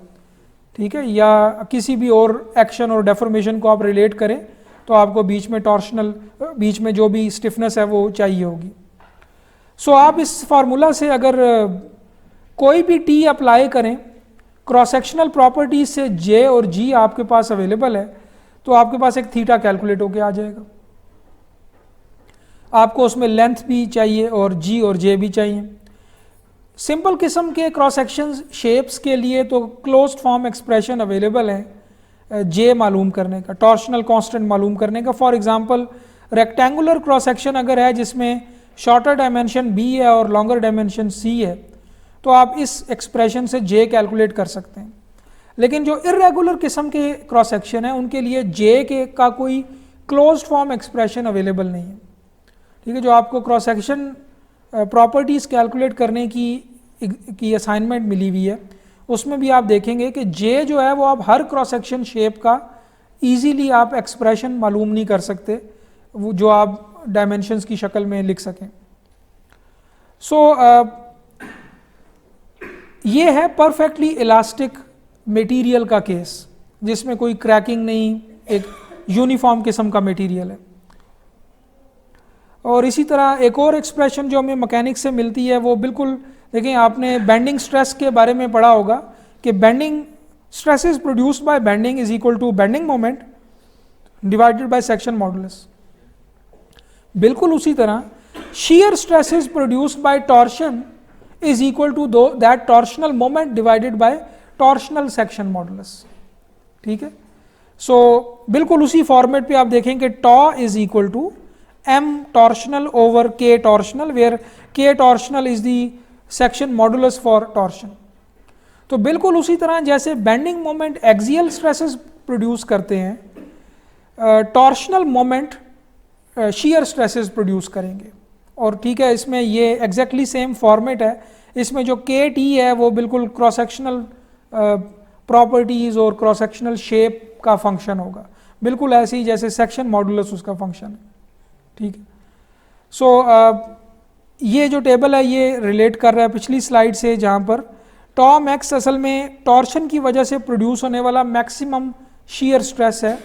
ठीक है, या किसी भी और एक्शन और डेफॉर्मेशन को आप रिलेट करें तो आपको बीच में टॉर्शनल, बीच में जो भी स्टिफनेस है वो चाहिए होगी। सो आप इस फार्मूला से अगर कोई भी टी अप्लाई करें, क्रॉस सेक्शनल प्रॉपर्टीज से जे और जी आपके पास अवेलेबल है, तो आपके पास एक थीटा कैलकुलेट होके आ जाएगा। आपको उसमें लेंथ भी चाहिए और जी और जे भी चाहिए। सिंपल किस्म के क्रॉस सेक्शन शेप्स के लिए तो क्लोज्ड फॉर्म एक्सप्रेशन अवेलेबल है जे मालूम करने का, टॉर्शनल कांस्टेंट मालूम करने का। For example rectangular cross section अगर है जिसमें शॉर्टर डायमेंशन बी है और लॉन्गर डायमेंशन सी है, तो आप इस एक्सप्रेशन से जे कैलकुलेट कर सकते हैं। लेकिन जो इरेगुलर किस्म के क्रॉस सेक्शन है उनके लिए जे के का कोई क्लोज्ड फॉर्म एक्सप्रेशन अवेलेबल नहीं है, ठीक है। जो आपको क्रॉस सेक्शन प्रॉपर्टीज़ कैलकुलेट करने की असाइनमेंट मिली हुई है उसमें भी आप देखेंगे कि जे जो है वो आप हर क्रॉस सेक्शन शेप का ईजीली आप एक्सप्रेशन मालूम नहीं कर सकते, वो जो आप डायमेंशंस की शक्ल में लिख सकें। ये है परफेक्टली इलास्टिक मटेरियल का केस, जिसमें कोई क्रैकिंग नहीं, एक यूनिफॉर्म किस्म का मटेरियल है। और इसी तरह एक और एक्सप्रेशन जो हमें मैकेनिक्स से मिलती है वो बिल्कुल देखें, आपने बेंडिंग स्ट्रेस के बारे में पढ़ा होगा कि bending stress is produced by bending is equal to bending moment divided by section modulus. बिल्कुल उसी तरह shear stress is produced by torsion is equal to that torsional moment divided by torsional section modulus। ठीक है, सो बिल्कुल उसी फॉर्मेट पे आप देखेंगे tau is equal to m torsional over k torsional, where k torsional is the section modulus for torsion। तो बिल्कुल उसी तरह जैसे bending moment axial stresses produce करते हैं, torsional moment shear stresses produce करेंगे। और ठीक है, इसमें ये एग्जैक्टली सेम फॉर्मेट है, इसमें जो के टी है वो बिल्कुल क्रॉस सेक्शनल प्रॉपर्टीज़ और क्रॉस सेक्शनल शेप का फंक्शन होगा, बिल्कुल ऐसे ही जैसे सेक्शन मॉडुलस उसका फंक्शन है। ठीक है, सो ये जो टेबल है ये रिलेट कर रहा है पिछली स्लाइड से, जहाँ पर टॉ मैक्स असल में टॉर्शन की वजह से प्रोड्यूस होने वाला मैक्सिमम शीयर स्ट्रेस है,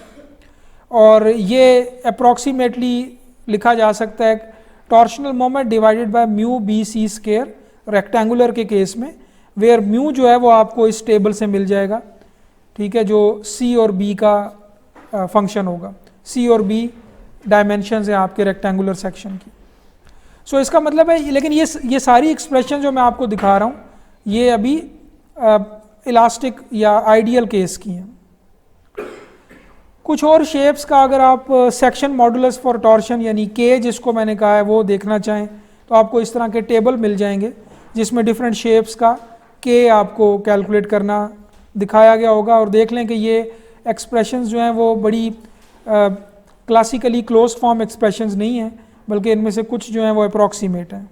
और ये अप्रॉक्सीमेटली लिखा जा सकता है torsional moment divided by mu b c square rectangular के केस में, वेयर म्यू जो है वो आपको इस टेबल से मिल जाएगा। ठीक है, जो सी और बी का फंक्शन होगा, सी और बी डायमेंशंस हैं आपके रेक्टेंगुलर सेक्शन की। सो इसका मतलब है, लेकिन ये सारी एक्सप्रेशन जो मैं आपको दिखा रहा हूँ ये अभी इलास्टिक या आइडियल केस की हैं। कुछ और शेप्स का अगर आप सेक्शन मॉडुलस फॉर टॉर्शन यानी के जिसको मैंने कहा है वो देखना चाहें तो आपको इस तरह के टेबल मिल जाएंगे जिसमें डिफरेंट शेप्स का के आपको कैलकुलेट करना दिखाया गया होगा। और देख लें कि ये एक्सप्रेशंस जो हैं वो बड़ी क्लासिकली क्लोज फॉर्म एक्सप्रेशंस नहीं हैं, बल्कि इनमें से कुछ जो हैं वो अप्रॉक्सीमेट हैं।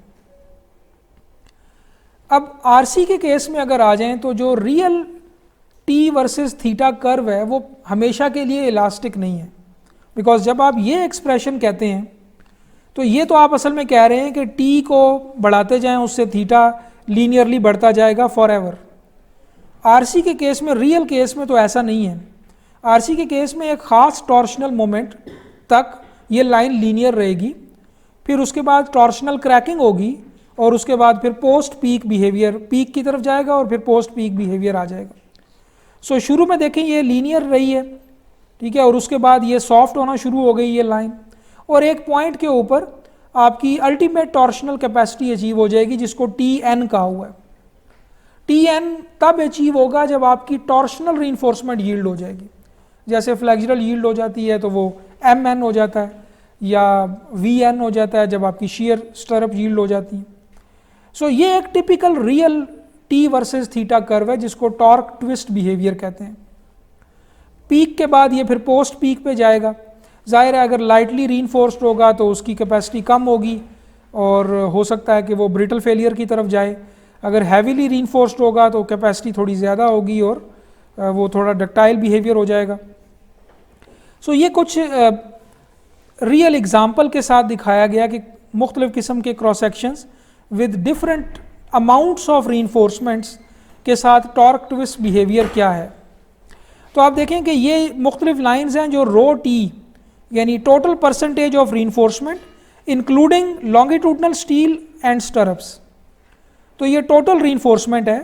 अब आरसी के केस में अगर आ जाएं तो जो real T versus theta curve है वो हमेशा के लिए इलास्टिक नहीं है, बिकॉज जब आप ये एक्सप्रेशन कहते हैं तो ये तो आप असल में कह रहे हैं कि टी को बढ़ाते जाएं उससे थीटा लीनियरली बढ़ता जाएगा फॉर एवर। आरसी के केस में, रियल केस में तो ऐसा नहीं है। आरसी के केस में एक ख़ास टॉर्शनल मोमेंट तक ये लाइन लीनियर रहेगी, फिर उसके बाद टॉर्शनल क्रैकिंग होगी और उसके बाद फिर पोस्ट पीक बिहेवियर पीक की तरफ जाएगा और फिर पोस्ट पीक बिहेवियर आ जाएगा। सो शुरू में देखें ये लीनियर रही है, ठीक है, और उसके बाद ये सॉफ्ट होना शुरू हो गई ये लाइन, और एक पॉइंट के ऊपर आपकी अल्टीमेट टॉर्शनल कैपेसिटी अचीव हो जाएगी जिसको टी एन कहा हुआ है। टी एन तब अचीव होगा जब आपकी टॉर्शनल रीइंफोर्समेंट यील्ड हो जाएगी। जैसे फ्लेक्सुरल यील्ड हो जाती है तो वो एम एन हो जाता है, या वी एन हो जाता है जब आपकी शेयर स्टरअप यील्ड हो जाती है। सो ये एक typical real T versus theta curve है जिसको टॉर्क ट्विस्ट बिहेवियर कहते हैं। पीक के बाद ये फिर पोस्ट पीक पे जाएगा। जाहिर है अगर लाइटली रीइंफोर्स्ड होगा तो उसकी कैपेसिटी कम होगी और हो सकता है कि वो ब्रिटल फेलियर की तरफ जाए। अगर हैवीली रीइंफोर्स्ड होगा तो कैपेसिटी थोड़ी ज़्यादा होगी और वो थोड़ा डक्टाइल बिहेवियर हो जाएगा। सो ये कुछ रियल एग्जाम्पल के साथ दिखाया गया कि मुख्तलिफ किस्म के cross sections with different amounts of reinforcements के साथ टॉर्क ट्विस्ट बिहेवियर क्या है। तो आप देखें कि ये मुख्तलिफ लाइन्स हैं जो रो टी यानी total percentage of reinforcement including longitudinal steel and stirrups. तो ये टोटल रीइंफोर्समेंट है,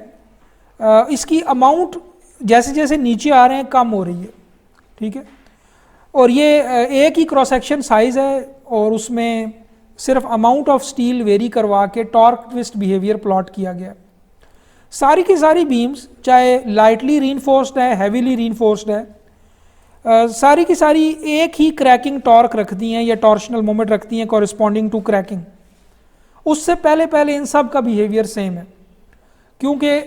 इसकी अमाउंट जैसे जैसे नीचे आ रहे हैं कम हो रही है, ठीक है, और ये एक ही क्रॉस सेक्शन साइज है और उसमें सिर्फ अमाउंट ऑफ स्टील वेरी करवा के टॉर्क ट्विस्ट बिहेवियर प्लॉट किया गया। सारी की सारी बीम्स चाहे लाइटली रीइंफोर्स्ड है, हैवीली रीइंफोर्स्ड है, सारी की सारी एक ही क्रैकिंग टॉर्क रखती हैं या टॉर्शनल मोमेंट रखती हैं कॉरस्पॉन्डिंग टू क्रैकिंग। उससे पहले पहले इन सब का बिहेवियर सेम है, क्योंकि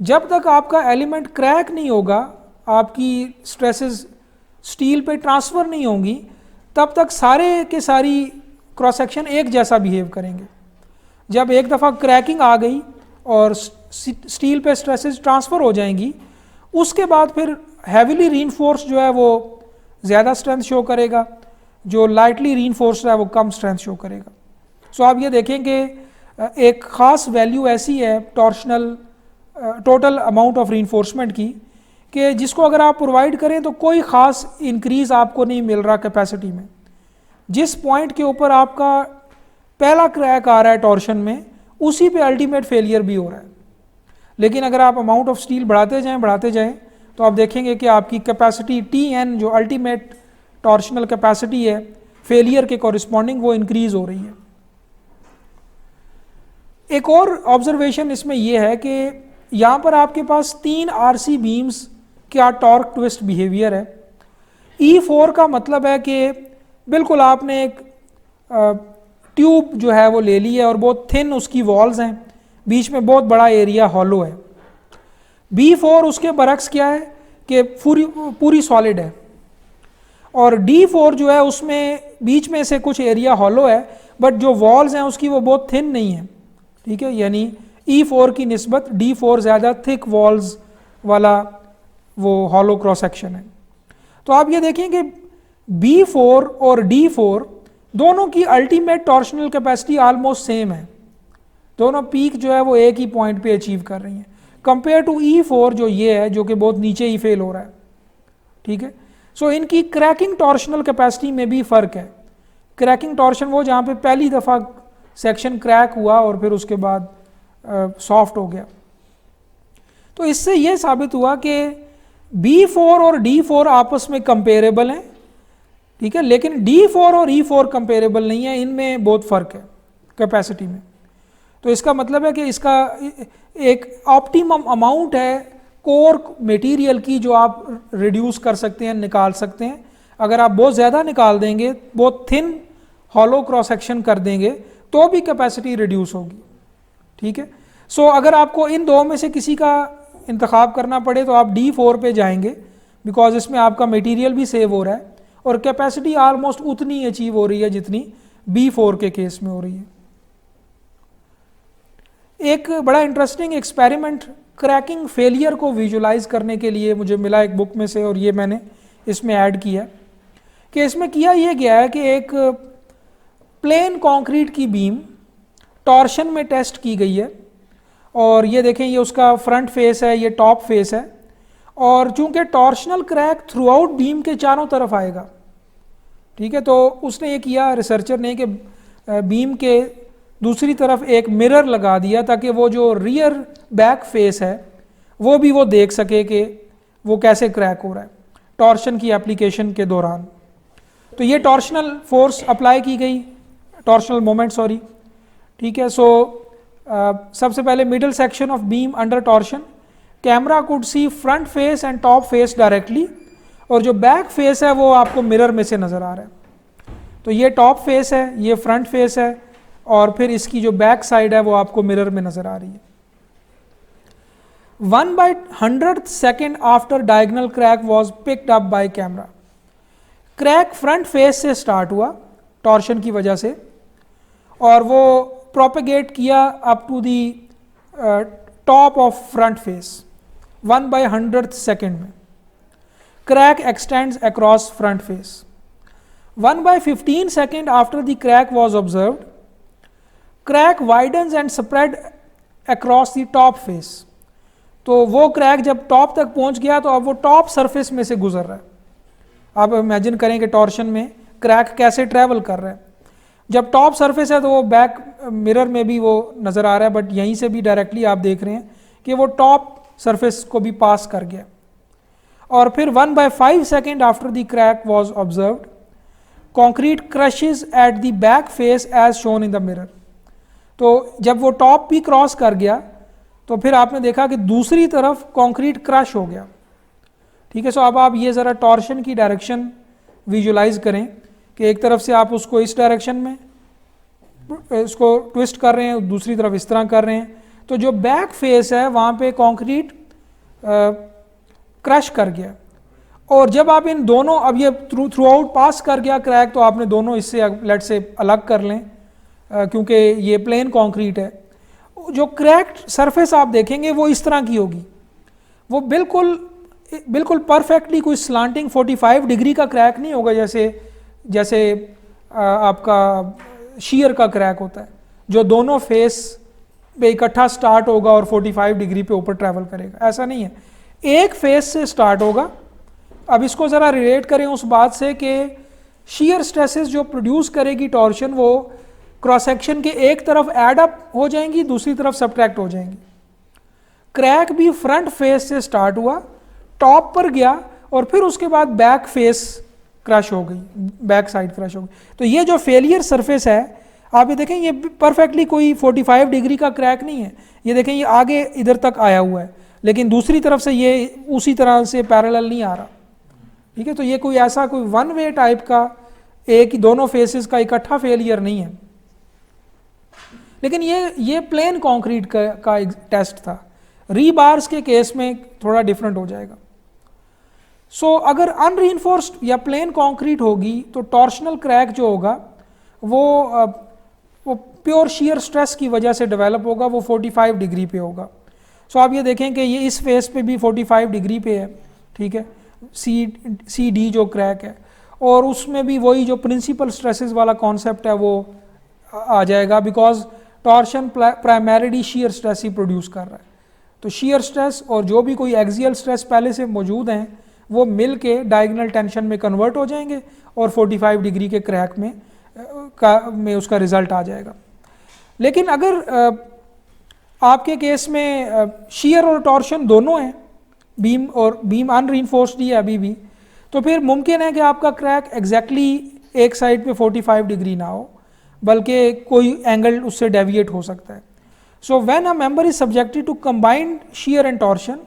जब तक आपका एलिमेंट क्रैक नहीं होगा, आपकी स्ट्रेसेस स्टील पे ट्रांसफ़र नहीं होंगी, तब तक सारे के सारी क्रॉस सेक्शन एक जैसा बिहेव करेंगे। जब एक दफ़ा क्रैकिंग आ गई और स्टील पे स्ट्रेसेस ट्रांसफ़र हो जाएंगी, उसके बाद फिर हैविली रीइंफोर्स जो है वो ज़्यादा स्ट्रेंथ शो करेगा, जो लाइटली रीइंफोर्स्ड है वो कम स्ट्रेंथ शो करेगा। सो आप ये देखेंगे एक ख़ास वैल्यू ऐसी है torsional total amount of reinforcement की कि जिसको अगर आप प्रोवाइड करें तो कोई ख़ास इंक्रीज़ आपको नहीं मिल रहा कैपेसिटी में। जिस पॉइंट के ऊपर आपका पहला क्रैक आ रहा है टॉर्शन में, उसी पे अल्टीमेट फेलियर भी हो रहा है। लेकिन अगर आप अमाउंट ऑफ स्टील बढ़ाते जाएं तो आप देखेंगे कि आपकी कैपेसिटी Tn जो अल्टीमेट टॉर्शनल कैपेसिटी है फेलियर के कॉरिस्पॉन्डिंग वो इंक्रीज़ हो रही है। एक और ऑब्जर्वेशन इसमें यह है कि यहाँ पर आपके पास 3 RC बीम्स का टॉर्क ट्विस्ट बिहेवियर है। E4 का मतलब है कि बिल्कुल आपने एक ट्यूब जो है वो ले ली है और बहुत थिन उसकी वॉल्स हैं, बीच में बहुत बड़ा एरिया हॉलो है। B4 उसके बरक्स क्या है कि पूरी सॉलिड है, और D4 जो है उसमें बीच में से कुछ एरिया हॉलो है बट जो वॉल्स हैं उसकी वो बहुत थिन नहीं है। ठीक है, यानी E4 की निस्बत D4 ज़्यादा थिक वॉल्स वाला वो हॉलो क्रॉस सेक्शन है। तो आप ये देखें कि B4 और D4 दोनों की ultimate torsional capacity almost same है, दोनों पीक जो है वो एक ही पॉइंट पे अचीव कर रही हैं कंपेयर टू E4 जो ये है जो कि बहुत नीचे ही फेल हो रहा है। ठीक है, सो इनकी क्रैकिंग टॉर्शनल कैपेसिटी में भी फ़र्क है। क्रैकिंग टॉर्शन वो जहाँ पे पहली दफ़ा सेक्शन क्रैक हुआ और फिर उसके बाद सॉफ्ट हो गया। तो इससे ये साबित हुआ कि B4 और D4 आपस में कंपेरेबल हैं। ठीक है, लेकिन D4 और E4 कंपेरेबल नहीं है, इनमें बहुत फ़र्क है कैपेसिटी में। तो इसका मतलब है कि इसका एक ऑप्टिमम अमाउंट है कोर मटेरियल की जो आप रिड्यूस कर सकते हैं, निकाल सकते हैं। अगर आप बहुत ज़्यादा निकाल देंगे, बहुत थिन हॉलो क्रॉस सेक्शन कर देंगे तो भी कैपेसिटी रिड्यूस होगी। ठीक है, सो अगर आपको इन दो में से किसी का इंतखाब करना पड़े तो आप D4 पे जाएंगे बिकॉज इसमें आपका मटेरियल भी सेव हो रहा है और कैपेसिटी ऑलमोस्ट उतनी अचीव हो रही है जितनी B4 के केस में हो रही है। एक बड़ा इंटरेस्टिंग एक्सपेरिमेंट क्रैकिंग फेलियर को विजुलाइज करने के लिए मुझे मिला एक बुक में से, और ये मैंने इसमें ऐड किया कि इसमें किया ये गया है कि एक प्लेन कंक्रीट की बीम टॉर्शन में टेस्ट की गई है, और ये देखें ये उसका फ्रंट फेस है, ये टॉप फेस है, और चूंकि torsional crack through out beam के चारों तरफ आएगा। ठीक है, तो उसने ये किया रिसर्चर ने कि बीम के दूसरी तरफ एक मिरर लगा दिया ताकि वो जो रियर बैक फेस है वो भी वो देख सके कि वो कैसे क्रैक हो रहा है टॉर्शन की एप्लीकेशन के दौरान। तो ये टॉर्शनल फोर्स अप्लाई की गई, टॉर्शनल मोमेंट सॉरी। ठीक है, सो सबसे पहले middle section of beam under torsion, camera could see front face and top face directly, और जो बैक फेस है वो आपको मिरर में से नज़र आ रहा है। तो ये टॉप फेस है, ये फ्रंट फेस है, और फिर इसकी जो बैक साइड है वो आपको मिरर में नज़र आ रही है। 1/100th second after diagonal crack was picked up by camera. Crack front face से स्टार्ट हुआ टॉर्शन की वजह से, और वो प्रोपेगेट किया up to the top of front face 1/100th second में। Crack extends across front face. 1/15 second after the crack was observed, crack widens and spread across the top face. तो वो क्रैक जब टॉप तक पहुंच गया तो अब वो टॉप सरफेस में से गुजर रहा है। आप इमेजिन करें कि टॉर्शन में क्रैक कैसे ट्रैवल कर रहा है। जब टॉप सरफेस है तो वो बैक मिरर में भी वो नज़र आ रहा है, बट यहीं से भी डायरेक्टली आप देख रहे हैं कि वो टॉप सरफेस को भी पास कर गया। और फिर 1/5 second after the crack was observed, concrete crushes at the back face as shown in the mirror. तो जब वो टॉप भी क्रॉस कर गया तो फिर आपने देखा कि दूसरी तरफ कंक्रीट क्रश हो गया। ठीक है, सो अब आप ये ज़रा टॉर्शन की डायरेक्शन विजुलाइज करें कि एक तरफ से आप उसको इस डायरेक्शन में इसको ट्विस्ट कर रहे हैं, दूसरी तरफ इस तरह कर रहे हैं, तो जो बैक फेस है वहाँ पे कंक्रीट क्रश कर गया। और जब आप इन दोनों, अब ये थ्रू आउट पास कर गया क्रैक, तो आपने दोनों इससे लेट से अलग कर लें क्योंकि ये प्लेन कंक्रीट है। जो क्रैक्ड सरफेस आप देखेंगे वो इस तरह की होगी, वो बिल्कुल परफेक्टली कोई स्लांटिंग 45 डिग्री का क्रैक नहीं होगा जैसे आपका शीयर का क्रैक होता है, जो दोनों फेस पे इकट्ठा स्टार्ट होगा और 45 डिग्री पे ऊपर ट्रैवल करेगा। ऐसा नहीं है, एक फेस से स्टार्ट होगा। अब इसको ज़रा रिलेट करें उस बात से कि शीयर स्ट्रेसेस जो प्रोड्यूस करेगी टॉर्शन, वो क्रॉस सेक्शन के एक तरफ एड अप हो जाएंगी, दूसरी तरफ सबट्रैक्ट हो जाएंगी। क्रैक भी फ्रंट फेस से स्टार्ट हुआ, टॉप पर गया और फिर उसके बाद बैक फेस क्रश हो गई, बैक साइड क्रश हो गई। तो ये जो फेलियर सरफेस है, आप ये देखें, ये परफेक्टली कोई 45 डिग्री का क्रैक नहीं है। ये देखें, ये आगे इधर तक आया हुआ है, लेकिन दूसरी तरफ से ये उसी तरह से पैरेलल नहीं आ रहा। ठीक है, तो ये कोई ऐसा कोई वन वे टाइप का एक ही दोनों फेसेस का इकट्ठा फेलियर नहीं है। लेकिन ये प्लेन कंक्रीट का एक टेस्ट था। रीबार्स के केस में थोड़ा डिफरेंट हो जाएगा। सो अगर अनरीइंफोर्स्ड या प्लेन कंक्रीट होगी तो टॉर्शनल क्रैक जो होगा वो प्योर शीयर स्ट्रेस की वजह से डेवलप होगा, वो 45 डिग्री पे होगा। सो आप ये देखें कि ये इस फेस पे भी 45 डिग्री पे है। ठीक है, सी डी जो क्रैक है, और उसमें भी वही जो प्रिंसिपल स्ट्रेसेस वाला कॉन्सेप्ट है वो आ जाएगा, because torsion primarily shear stress he produce कर रहा है। तो शीयर स्ट्रेस और जो भी कोई एक्सियल स्ट्रेस पहले से मौजूद हैं वो मिल के डायगोनल टेंशन में कन्वर्ट हो जाएंगे और 45 डिग्री के क्रैक में उसका रिजल्ट आ जाएगा। लेकिन अगर आपके केस में शीयर और टॉर्शन दोनों हैं, बीम अनरीइंफोर्स्ड ही है अभी भी, तो फिर मुमकिन है कि आपका क्रैक एग्जैक्टली एक साइड पे 45 डिग्री ना हो, बल्कि कोई एंगल उससे डेविएट हो सकता है। So when a member is subjected to combined shear and torsion,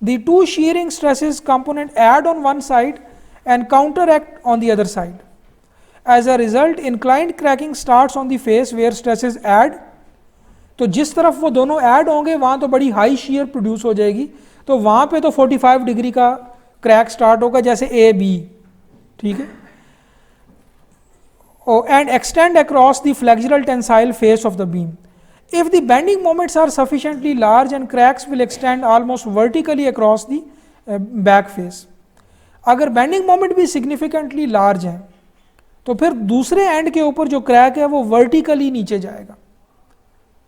the two shearing stresses component add on one side and counteract on the other side. As a result, inclined cracking starts on the face where stresses add. तो जिस तरफ वो दोनों ऐड होंगे वहाँ तो बड़ी हाई shear प्रोड्यूस हो जाएगी, तो वहाँ पे तो 45 डिग्री का क्रैक स्टार्ट होगा जैसे ए बी। ठीक है, and extend across the flexural tensile face of the beam. If the bending moments are sufficiently large and cracks will extend almost vertically across the back face. अगर बेंडिंग मोमेंट भी सिग्निफिकेंटली लार्ज है तो फिर दूसरे एंड के ऊपर जो क्रैक है वो वर्टिकली नीचे जाएगा।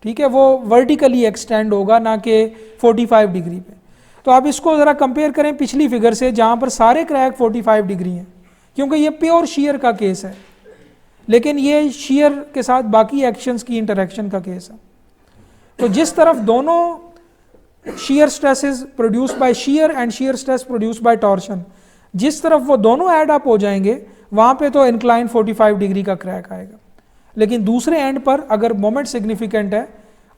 ठीक है, वो वर्टिकली एक्सटेंड होगा, ना कि 45 डिग्री पे। तो आप इसको ज़रा कंपेयर करें पिछली फिगर से जहाँ पर सारे क्रैक 45 डिग्री हैं, क्योंकि ये प्योर शीयर का केस है, लेकिन ये शीयर के साथ बाकी एक्शंस की इंटरेक्शन का केस है। तो जिस तरफ दोनों shear stresses produce by shear and shear stress produce by torsion, जिस तरफ वो दोनों ऐड अप हो जाएंगे वहाँ पे तो इंक्लाइन 45 डिग्री का क्रैक आएगा। लेकिन दूसरे एंड पर अगर मोमेंट सिग्निफिकेंट है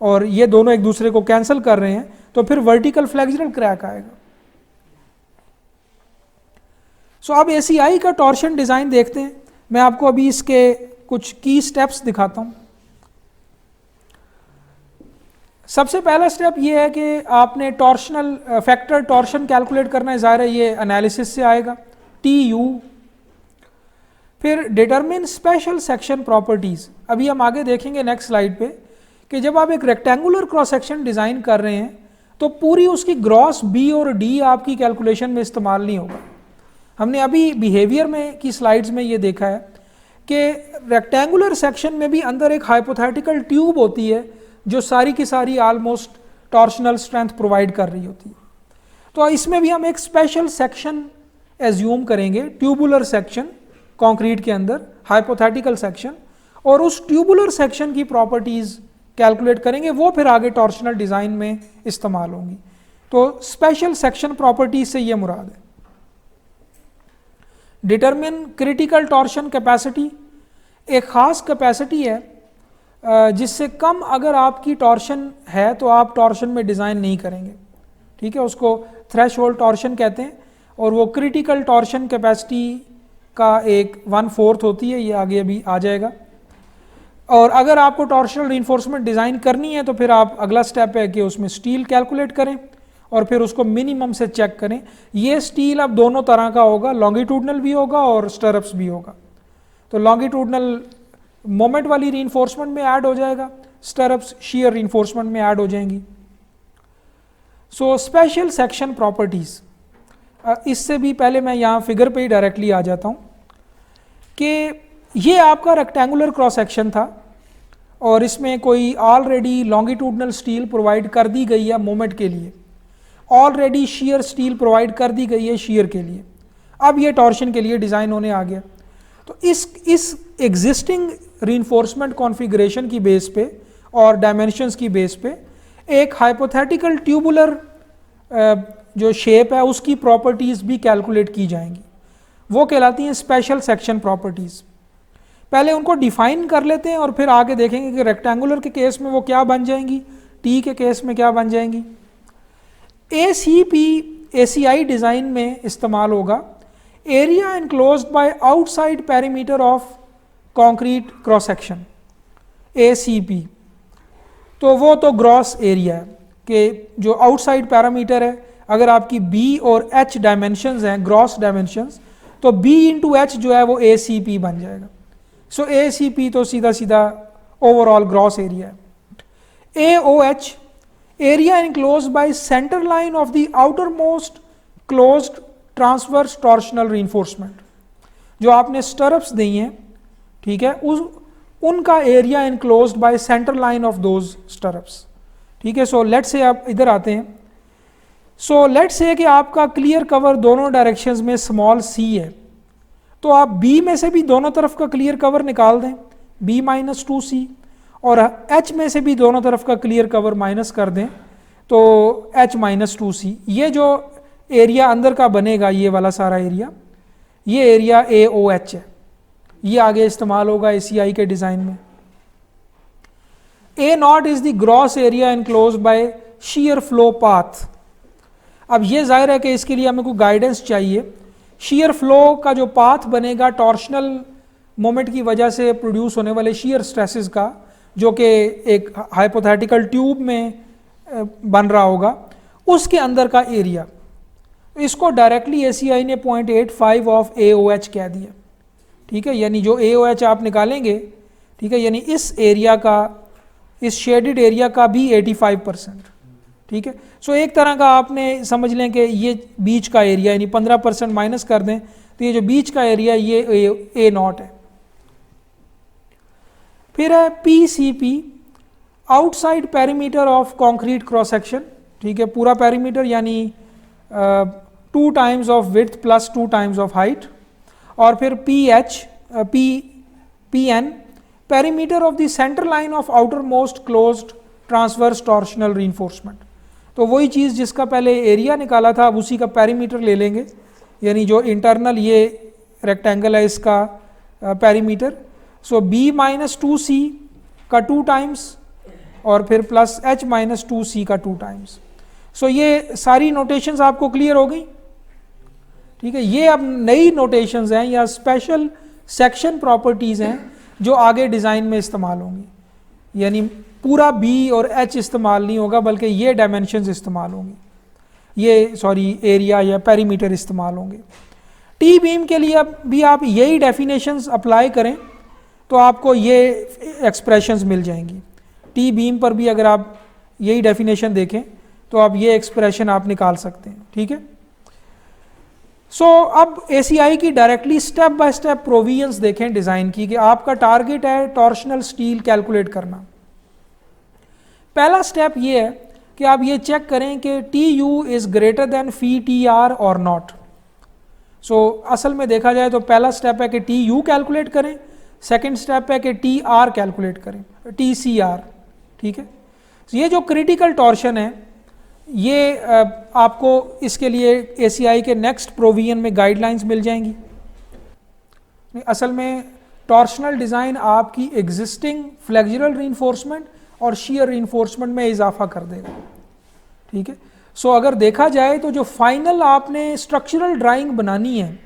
और ये दोनों एक दूसरे को कैंसिल कर रहे हैं तो फिर वर्टिकल फ्लेक्सुरल क्रैक आएगा। सो अब ACI का टॉर्शन डिज़ाइन देखते हैं। मैं आपको अभी इसके कुछ की स्टेप्स दिखाता हूँ। सबसे पहला स्टेप ये है कि आपने टॉर्शनल फैक्टर टॉर्शन कैलकुलेट करना है। ज़ाहिर है ये एनालिसिस से आएगा, TU। फिर डिटरमिन स्पेशल सेक्शन प्रॉपर्टीज़। अभी हम आगे देखेंगे नेक्स्ट स्लाइड पे कि जब आप एक रेक्टेंगुलर क्रॉस सेक्शन डिज़ाइन कर रहे हैं तो पूरी उसकी ग्रॉस B और D आपकी कैलकुलेशन में इस्तेमाल नहीं होगा। हमने अभी बिहेवियर में की स्लाइड्स में ये देखा है कि रेक्टेंगुलर सेक्शन में भी अंदर एक हाइपोथेटिकल ट्यूब होती है जो सारी की सारी ऑलमोस्ट टॉर्शनल स्ट्रेंथ प्रोवाइड कर रही होती है। तो इसमें भी हम एक स्पेशल सेक्शन एज्यूम करेंगे, ट्यूबुलर सेक्शन कंक्रीट के अंदर, हाइपोथेटिकल सेक्शन, और उस ट्यूबुलर सेक्शन की प्रॉपर्टीज़ कैलकुलेट करेंगे, वो फिर आगे टॉर्शनल डिज़ाइन में इस्तेमाल होंगी। तो स्पेशल सेक्शन प्रॉपर्टीज से ये मुराद है। डिटरमिन क्रिटिकल टॉर्शन कैपेसिटी, एक ख़ास कैपेसिटी है जिससे कम अगर आपकी टॉर्शन है तो आप टॉर्शन में डिज़ाइन नहीं करेंगे। ठीक है, उसको थ्रेशोल्ड टॉर्शन कहते हैं, और वो क्रिटिकल टॉर्शन कैपेसिटी का एक 1/4 होती है। ये आगे अभी आ जाएगा। और अगर आपको टॉर्शनल रीइंफोर्समेंट डिज़ाइन करनी है तो फिर आप अगला स्टेप है कि उसमें स्टील कैलकुलेट करें और फिर उसको मिनिमम से चेक करें। ये स्टील अब दोनों तरह का होगा, लॉन्गिट्यूडनल भी होगा और स्टरप्स भी होगा। तो लॉन्गिट्यूडनल मोमेंट वाली रीइंफोर्समेंट में ऐड हो जाएगा, स्टरप्स शीयर रिइंफोर्समेंट में ऐड हो जाएंगी। सो स्पेशल सेक्शन प्रॉपर्टीज़, इससे भी पहले मैं यहाँ फिगर पे ही डायरेक्टली आ जाता हूँ कि ये आपका रेक्टेंगुलर क्रॉस सेक्शन था और इसमें कोई ऑलरेडी लॉन्गिट्यूडनल स्टील प्रोवाइड कर दी गई है मोमेंट के लिए, ऑलरेडी शीयर स्टील प्रोवाइड कर दी गई है शीयर के लिए, अब ये टॉर्शन के लिए डिज़ाइन होने आ गया। तो इस एग्जिस्टिंग रीइंफोर्समेंट कॉन्फ़िगरेशन की बेस पे और डायमेंशंस की बेस पे एक हाइपोथेटिकल ट्यूबुलर जो शेप है उसकी प्रॉपर्टीज़ भी कैलकुलेट की जाएंगी, वो कहलाती हैं स्पेशल सेक्शन प्रॉपर्टीज़। पहले उनको डिफाइन कर लेते हैं और फिर आगे देखेंगे कि रेक्टेंगुलर के केस में वो क्या बन जाएंगी, टी के केस में क्या बन जाएंगी। ACI डिज़ाइन में इस्तेमाल होगा area enclosed by outside perimeter of concrete cross section, ACP। तो वो तो ग्रॉस एरिया है कि जो आउटसाइड पैरामीटर है, अगर आपकी B और H डायमेंशंस हैं, ग्रॉस डायमेंशंस, तो B इंटू H जो है वो ACP बन जाएगा। सो ACP तो सीधा सीधा ओवरऑल ग्रॉस एरिया है। AOH area enclosed by centre line of the outermost closed transverse torsional reinforcement, जो आपने स्टरप्स दी हैं, ठीक है, उनका area enclosed by centre line of those stirrups, ठीक है। सो लेट्स से आप इधर आते हैं। सो लेट्स से कि आपका क्लियर कवर दोनों डायरेक्शंस में स्मॉल c है, तो आप B में से भी दोनों तरफ का क्लियर कवर निकाल दें, B-2C, और H में से भी दोनों तरफ का क्लियर कवर माइनस कर दें तो H-2C। ये जो एरिया अंदर का बनेगा, ये वाला सारा एरिया, ये एरिया AOH है, ये आगे इस्तेमाल होगा ACI के डिज़ाइन में। A0 is the gross area enclosed bye shear flow path. अब ये जाहिर है कि इसके लिए हमें कोई गाइडेंस चाहिए। शीयर फ्लो का जो पाथ बनेगा टॉर्शनल मोमेंट की वजह से प्रोड्यूस होने वाले शीयर स्ट्रेसेस का, जो कि एक हाइपोथेटिकल ट्यूब में बन रहा होगा, उसके अंदर का एरिया, इसको डायरेक्टली ACI ने 0.85 ऑफ AOH कह दिया, ठीक है। यानी जो AOH आप निकालेंगे, ठीक है, यानी इस एरिया का, इस शेडेड एरिया का भी 85%, ठीक है। सो एक तरह का आपने समझ लें कि ये बीच का एरिया, यानी 15% माइनस कर दें तो ये जो बीच का एरिया ये A0 है। फिर है PCP, outside perimeter of concrete cross section, ठीक है, पूरा पेरीमीटर यानी 2 times of width plus 2 times of height. और फिर PN, perimeter of the centre line of outer most closed transverse torsional reinforcement. तो वही चीज़ जिसका पहले एरिया निकाला था, अब उसी का पेरीमीटर ले लेंगे, यानी जो इंटरनल ये रेक्टेंगल है इसका पेरीमीटर। सो B-2C का 2 टाइम्स और फिर प्लस H-2C का 2 टाइम्स। सो ये सारी नोटेशंस आपको क्लियर हो गई, ठीक है। ये अब नई नोटेशंस हैं या स्पेशल सेक्शन प्रॉपर्टीज़ हैं जो आगे डिज़ाइन में इस्तेमाल होंगी, यानी पूरा B और H इस्तेमाल नहीं होगा बल्कि ये डायमेंशंस इस्तेमाल होंगी, ये एरिया या पेरीमीटर इस्तेमाल होंगे। टी बीम के लिए अब भी आप यही डेफिनेशंस अप्लाई करें तो आपको ये एक्सप्रेशंस मिल जाएंगी। टी बीम पर भी अगर आप यही डेफिनेशन देखें तो आप ये एक्सप्रेशन आप निकाल सकते हैं, ठीक है। सो अब ACI की directly step by step provisions देखें डिज़ाइन की, कि आपका टारगेट है टॉर्शनल स्टील कैलकुलेट करना। पहला स्टेप ये है कि आप ये चेक करें कि TU is greater than fee TR और नॉट। सो असल में देखा जाए तो पहला स्टेप है कि TU कैलकुलेट करें, सेकंड स्टेप है कि TR कैलकुलेट करें, TCR, ठीक है। ये जो क्रिटिकल टॉर्शन है ये आपको इसके लिए ACI के नेक्स्ट प्रोविजन में गाइडलाइंस मिल जाएंगी। असल में टॉर्शनल डिज़ाइन आपकी एग्जिस्टिंग फ्लेक्सुरल रीइंफोर्समेंट और शियर रीइंफोर्समेंट में इजाफा कर देगा, ठीक है। सो अगर देखा जाए तो जो फाइनल आपने स्ट्रक्चरल ड्राइंग बनानी है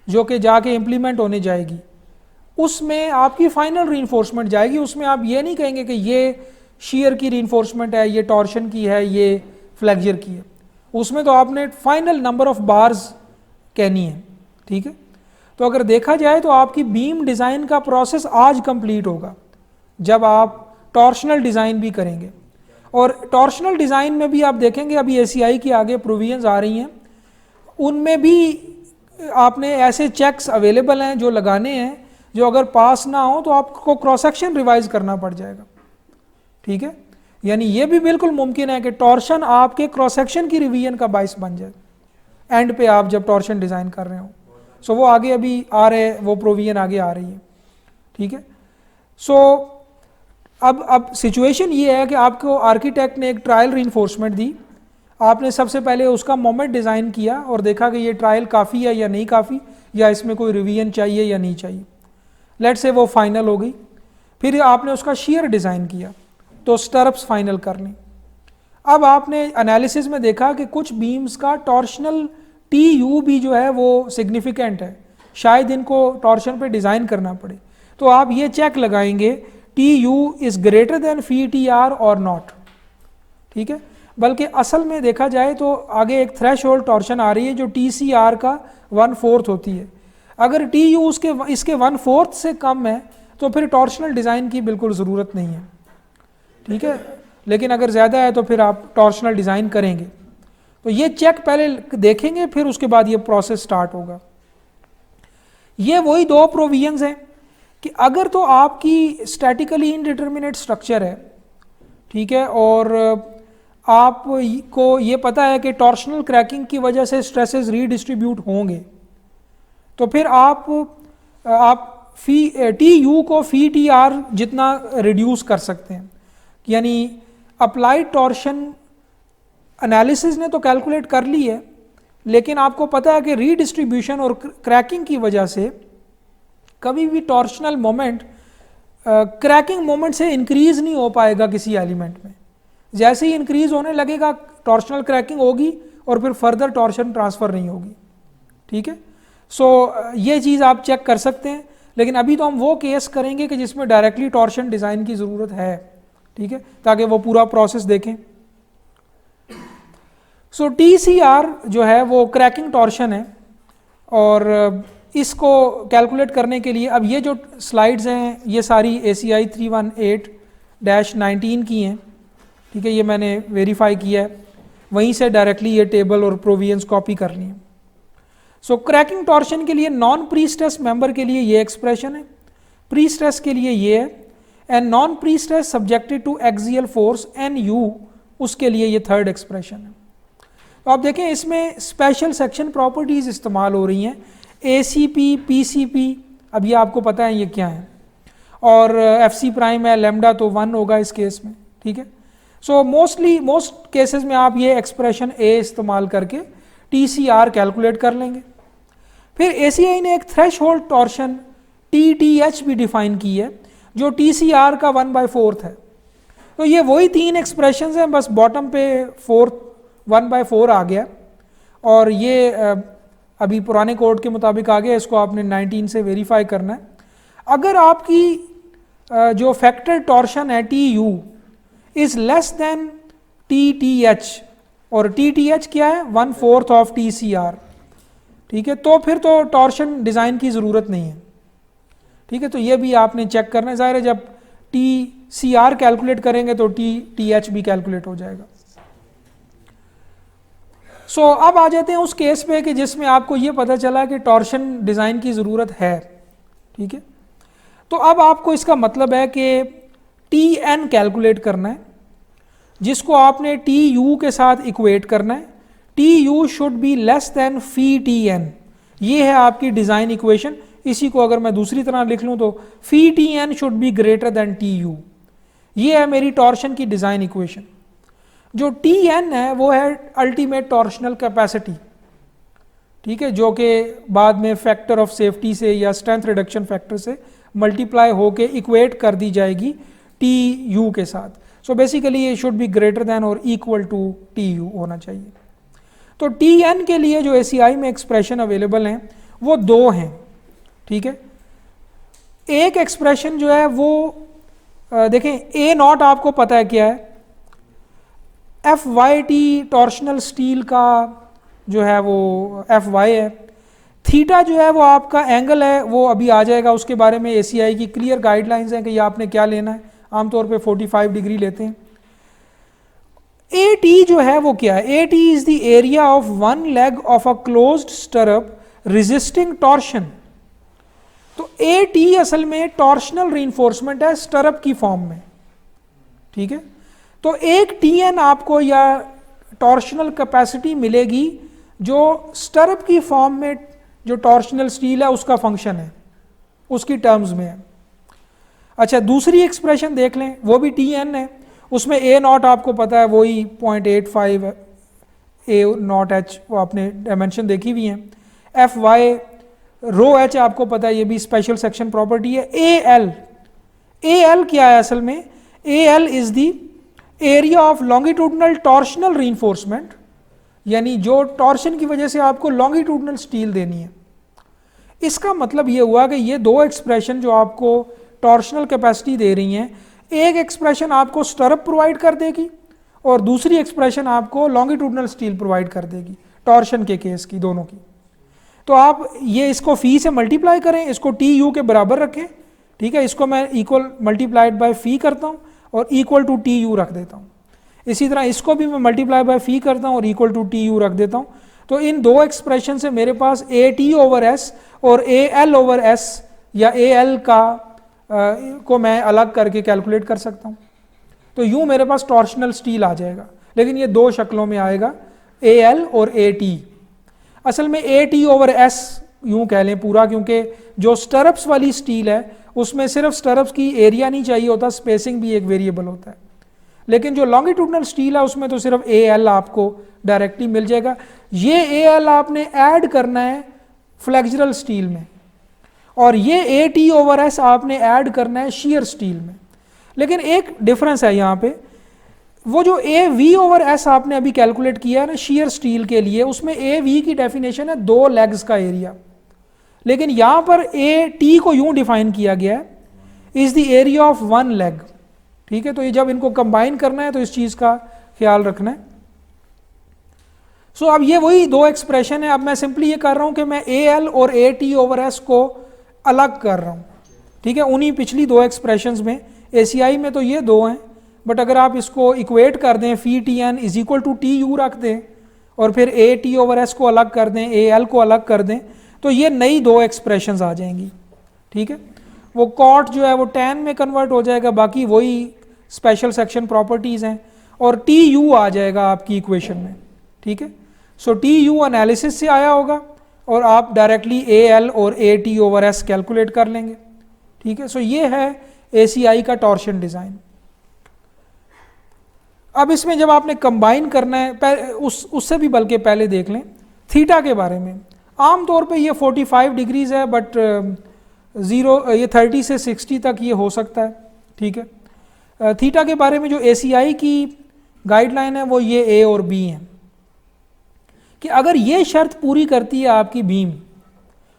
जो कि जाके इम्प्लीमेंट होने जाएगी, उसमें आपकी फाइनल रीइंफोर्समेंट जाएगी। उसमें आप ये नहीं कहेंगे कि ये शियर की रीइंफोर्समेंट है, ये टॉर्शन की है, ये फ्लेक्चर की है। उसमें तो आपने फाइनल नंबर ऑफ बार्स कहनी है, ठीक है। तो अगर देखा जाए तो आपकी बीम डिज़ाइन का प्रोसेस आज कंप्लीट होगा जब आप टॉर्शनल डिज़ाइन भी करेंगे। और टॉर्शनल डिज़ाइन में भी आप देखेंगे अभी ACI की आगे प्रोविजंस आ रही हैं, उनमें भी आपने ऐसे चेक्स अवेलेबल हैं जो लगाने हैं, जो अगर पास ना हो तो आपको क्रॉस सेक्शन रिवाइज करना पड़ जाएगा। ठीक है, यानी ये भी बिल्कुल मुमकिन है कि टॉर्शन आपके क्रॉस सेक्शन की रिवीजन का बाइस बन जाए एंड पे आप जब टॉर्शन डिज़ाइन कर रहे हो। सो वो आगे अभी आ रहे, वो प्रोविजन आगे आ रही है। ठीक है, सो अब सिचुएशन ये है कि आपको आर्किटेक्ट ने एक ट्रायल रीइंफोर्समेंट दी, आपने सबसे पहले उसका मोमेंट डिज़ाइन किया और देखा कि ये ट्रायल काफ़ी है या नहीं काफ़ी, या इसमें कोई रिवीजन चाहिए या नहीं चाहिए। लेट से वो फाइनल हो गई, फिर आपने उसका शेयर डिज़ाइन किया तो स्टर्प्स फाइनल कर ली। अब आपने एनालिसिस में देखा कि कुछ बीम्स का टॉर्शनल TU भी जो है वो सिग्निफिकेंट है, शायद इनको टॉर्शन पे डिज़ाइन करना पड़े, तो आप ये चेक लगाएंगे TU is greater than FTR और नॉट। ठीक है, बल्कि असल में देखा जाए तो आगे एक थ्रेश होल्ड टॉर्शन आ रही है जो TCR का 1/4 होती है। अगर TU इसके 1/4 से कम है तो फिर टॉर्शनल डिज़ाइन की बिल्कुल ज़रूरत नहीं है। ठीक है, लेकिन अगर ज़्यादा है तो फिर आप टॉर्शनल डिज़ाइन करेंगे। तो ये चेक पहले देखेंगे, फिर उसके बाद ये प्रोसेस स्टार्ट होगा। ये वही दो प्रोविजंस हैं कि अगर तो आपकी स्टैटिकली इनडिटर्मिनेट स्ट्रक्चर है, ठीक है, और आपको ये पता है कि टॉर्शनल क्रैकिंग की वजह से स्ट्रेसेस रीडिस्ट्रीब्यूट होंगे, तो फिर आप TU को FTR जितना रिड्यूस कर सकते हैं। यानी अप्लाइड टॉर्शन एनालिसिस ने तो कैलकुलेट कर ली है, लेकिन आपको पता है कि रीडिस्ट्रीब्यूशन और क्रैकिंग की वजह से कभी भी टॉर्शनल मोमेंट क्रैकिंग मोमेंट से इंक्रीज नहीं हो पाएगा किसी एलिमेंट में। जैसे ही इंक्रीज होने लगेगा टॉर्शनल क्रैकिंग होगी और फिर फर्दर टॉर्शन ट्रांसफ़र नहीं होगी। ठीक है, सो ये चीज़ आप चेक कर सकते हैं, लेकिन अभी तो हम वो केस करेंगे कि जिसमें डायरेक्टली टॉर्शन डिज़ाइन की ज़रूरत है। ठीक है, ताकि वो पूरा प्रोसेस देखें। सो TCR जो है वो क्रैकिंग टॉर्शन है, और इसको कैलकुलेट करने के लिए अब ये जो स्लाइड्स हैं ये सारी ACI 318-19 की हैं। ठीक है, ये मैंने वेरीफाई किया है, वहीं से डायरेक्टली ये टेबल और प्रोविजंस कॉपी कर ली हैं। सो क्रैकिंग टॉर्शन के लिए नॉन प्रीस्ट्रेस मेंबर के लिए ये एक्सप्रेशन है, प्रीस्ट्रेस के लिए ये है, and non prestress subjected to axial force NU उसके लिए ये थर्ड एक्सप्रेशन है। तो आप देखें इसमें स्पेशल सेक्शन प्रॉपर्टीज़ इस्तेमाल हो रही हैं, ACP PCP, अब ये आपको पता है ये क्या है, और FC प्राइम है, लैम्डा तो 1 होगा इस केस में। ठीक है, सो मोस्ट केसेस में आप ये एक्सप्रेशन A इस्तेमाल करके TCR कैलकुलेट कर लेंगे। फिर ACI ने एक थ्रेश होल्ड टॉर्शन TTH भी डिफाइन की है जो TCR का 1/4 है। तो ये वही तीन एक्सप्रेशंस हैं, बस बॉटम पे 1/4 आ गया, और ये अभी पुराने कोड के मुताबिक आ गया, इसको आपने 19 से वेरीफाई करना है। अगर आपकी जो फैक्टर टॉर्शन है TU is less than TTH, और TTH क्या है 1/4 ऑफ TCR, ठीक है, तो फिर तो टॉर्शन डिज़ाइन की ज़रूरत नहीं है। ठीक है, तो ये भी आपने चेक करना है। ज़ाहिर है जब TCR कैलकुलेट करेंगे तो TTH भी कैलकुलेट हो जाएगा। सो अब आ जाते हैं उस केस पे कि जिसमें आपको ये पता चला कि टॉर्शन डिज़ाइन की ज़रूरत है। ठीक है, तो अब आपको इसका मतलब है कि TN कैलकुलेट करना है, जिसको आपने TU के साथ इक्वेट करना है। TU should be less then FTN, ये है आपकी डिज़ाइन इक्वेशन। इसी को अगर मैं दूसरी तरह लिख लूँ तो FTN should be greater than TU, ये है मेरी टॉर्शन की डिज़ाइन इक्वेशन। जो TN है वो है अल्टीमेट टॉर्शनल कैपेसिटी, ठीक है, जो कि बाद में फैक्टर ऑफ सेफ्टी से या स्ट्रेंथ रिडक्शन फैक्टर से मल्टीप्लाई होके इक्वेट कर दी जाएगी TU के साथ। सो बेसिकली ये शुड बी ग्रेटर देन और इक्वल टू TU होना चाहिए। तो TN के लिए जो ACI में एक्सप्रेशन अवेलेबल हैं वो दो हैं। ठीक है, एक एक्सप्रेशन जो है वो देखें A0 आपको पता है क्या है, FYT टॉर्शनल स्टील का जो है वो FY है। थीटा जो है वो आपका एंगल है, वो अभी आ जाएगा, उसके बारे में ACI की क्लियर गाइडलाइंस हैं कि ये आपने क्या लेना है, आमतौर पे 45 डिग्री लेते हैं। ए टी जो है वो क्या है? A T is the area of one leg of a closed stirrup resisting torsion. तो ए टी असल में टॉर्शनल रीइंफोर्समेंट है स्टरअप की फॉर्म में, ठीक है। तो एक टी एन आपको या टॉर्शनल कैपेसिटी मिलेगी जो स्टरअप की फॉर्म में जो टॉर्शनल स्टील है उसका फंक्शन है, उसकी टर्म्स में है। अच्छा, दूसरी एक्सप्रेशन देख लें, वो भी टी एन है, उसमें ए नॉट आपको पता है वही 0.85 ए नॉट एच, वो आपने डायमेंशन देखी हुई हैं। एफ वाई रो एच आपको पता है, ये भी स्पेशल सेक्शन प्रॉपर्टी है। ए एल क्या है असल में? A L is the area of longitudinal torsional reinforcement, यानी जो टॉर्शन की वजह से आपको लॉन्गिट्यूडनल स्टील देनी है। इसका मतलब ये हुआ कि ये दो एक्सप्रेशन जो आपको टॉर्शनल कैपेसिटी दे रही हैं, एक एक्सप्रेशन आपको स्टरअप प्रोवाइड कर देगी और दूसरी एक्सप्रेशन आपको लॉन्गिट्यूडनल स्टील प्रोवाइड कर देगी, टॉर्शन के केस की, दोनों की। तो आप ये इसको फी से मल्टीप्लाई करें, इसको टी यू के बराबर रखें, ठीक है। इसको मैं इक्वल मल्टीप्लाइड बाय फी करता हूँ और इक्वल टू टी यू रख देता हूँ। इसी तरह इसको भी मैं मल्टीप्लाई बाय फी करता हूँ और इक्वल टू टी यू रख देता हूँ। तो इन दो एक्सप्रेशन से मेरे पास ए टी ओवर एस और ए एल ओवर एस या ए एल का को मैं अलग करके कैलकुलेट कर सकता हूँ। तो यूँ मेरे पास टॉर्शनल स्टील आ जाएगा, लेकिन ये दो शक्लों में आएगा, ए एल और ए टी। असल में ए टी ओवर एस यूँ कह लें पूरा, क्योंकि जो स्टरअप्स वाली स्टील है उसमें सिर्फ स्टरअप्स की एरिया नहीं चाहिए होता, स्पेसिंग भी एक वेरिएबल होता है। लेकिन जो लॉन्गिट्यूडनल स्टील है उसमें तो सिर्फ ए एल आपको डायरेक्टली मिल जाएगा। ये ए एल आपने ऐड करना है फ्लेक्सुरल स्टील में, और ये ए टी ओवर एस आपने ऐड करना है शीयर स्टील में। लेकिन एक डिफरेंस है यहाँ पे, वो जो ए वी ओवर एस आपने अभी कैलकुलेट किया है ना शीयर स्टील के लिए, उसमें ए वी की डेफिनेशन है दो लेग्स का एरिया, लेकिन यहाँ पर ए टी को यूँ डिफाइन किया गया है, is the area of one leg, ठीक है। तो ये जब इनको कंबाइन करना है तो इस चीज़ का ख्याल रखना है। सो अब ये वही दो एक्सप्रेशन है। अब मैं सिंपली ये कर रहा हूँ कि मैं ए एल और ए टी ओवर एस को अलग कर रहा हूँ, ठीक है। उन्हीं पिछली दो एक्सप्रेशंस में, एसीआई में तो ये दो हैं, बट अगर आप इसको इक्वेट कर दें, phi T N is equal to T U रख दें और फिर ए टी ओवर एस को अलग कर दें, ए एल को अलग कर दें, तो ये नई दो एक्सप्रेशंस आ जाएंगी, ठीक है। वो कॉट जो है वो टैन में कन्वर्ट हो जाएगा, बाकी वही स्पेशल सेक्शन प्रॉपर्टीज़ हैं, और टी यू आ जाएगा आपकी इक्वेशन में, ठीक है। सो टी यू एनालिसिस से आया होगा और आप डायरेक्टली ए एल और A T over S calculate कर लेंगे, ठीक है। सो ये है एसीआई का टॉर्शन डिज़ाइन। अब इसमें जब आपने कंबाइन करना है, उससे भी बल्कि पहले देख लें थीटा के बारे में। आमतौर पे ये 45 डिग्रीज है, बट ये 30 से 60 तक ये हो सकता है, ठीक है। थीटा के बारे में जो एसीआई की गाइडलाइन है वो ये ए और बी हैं कि अगर ये शर्त पूरी करती है आपकी बीम,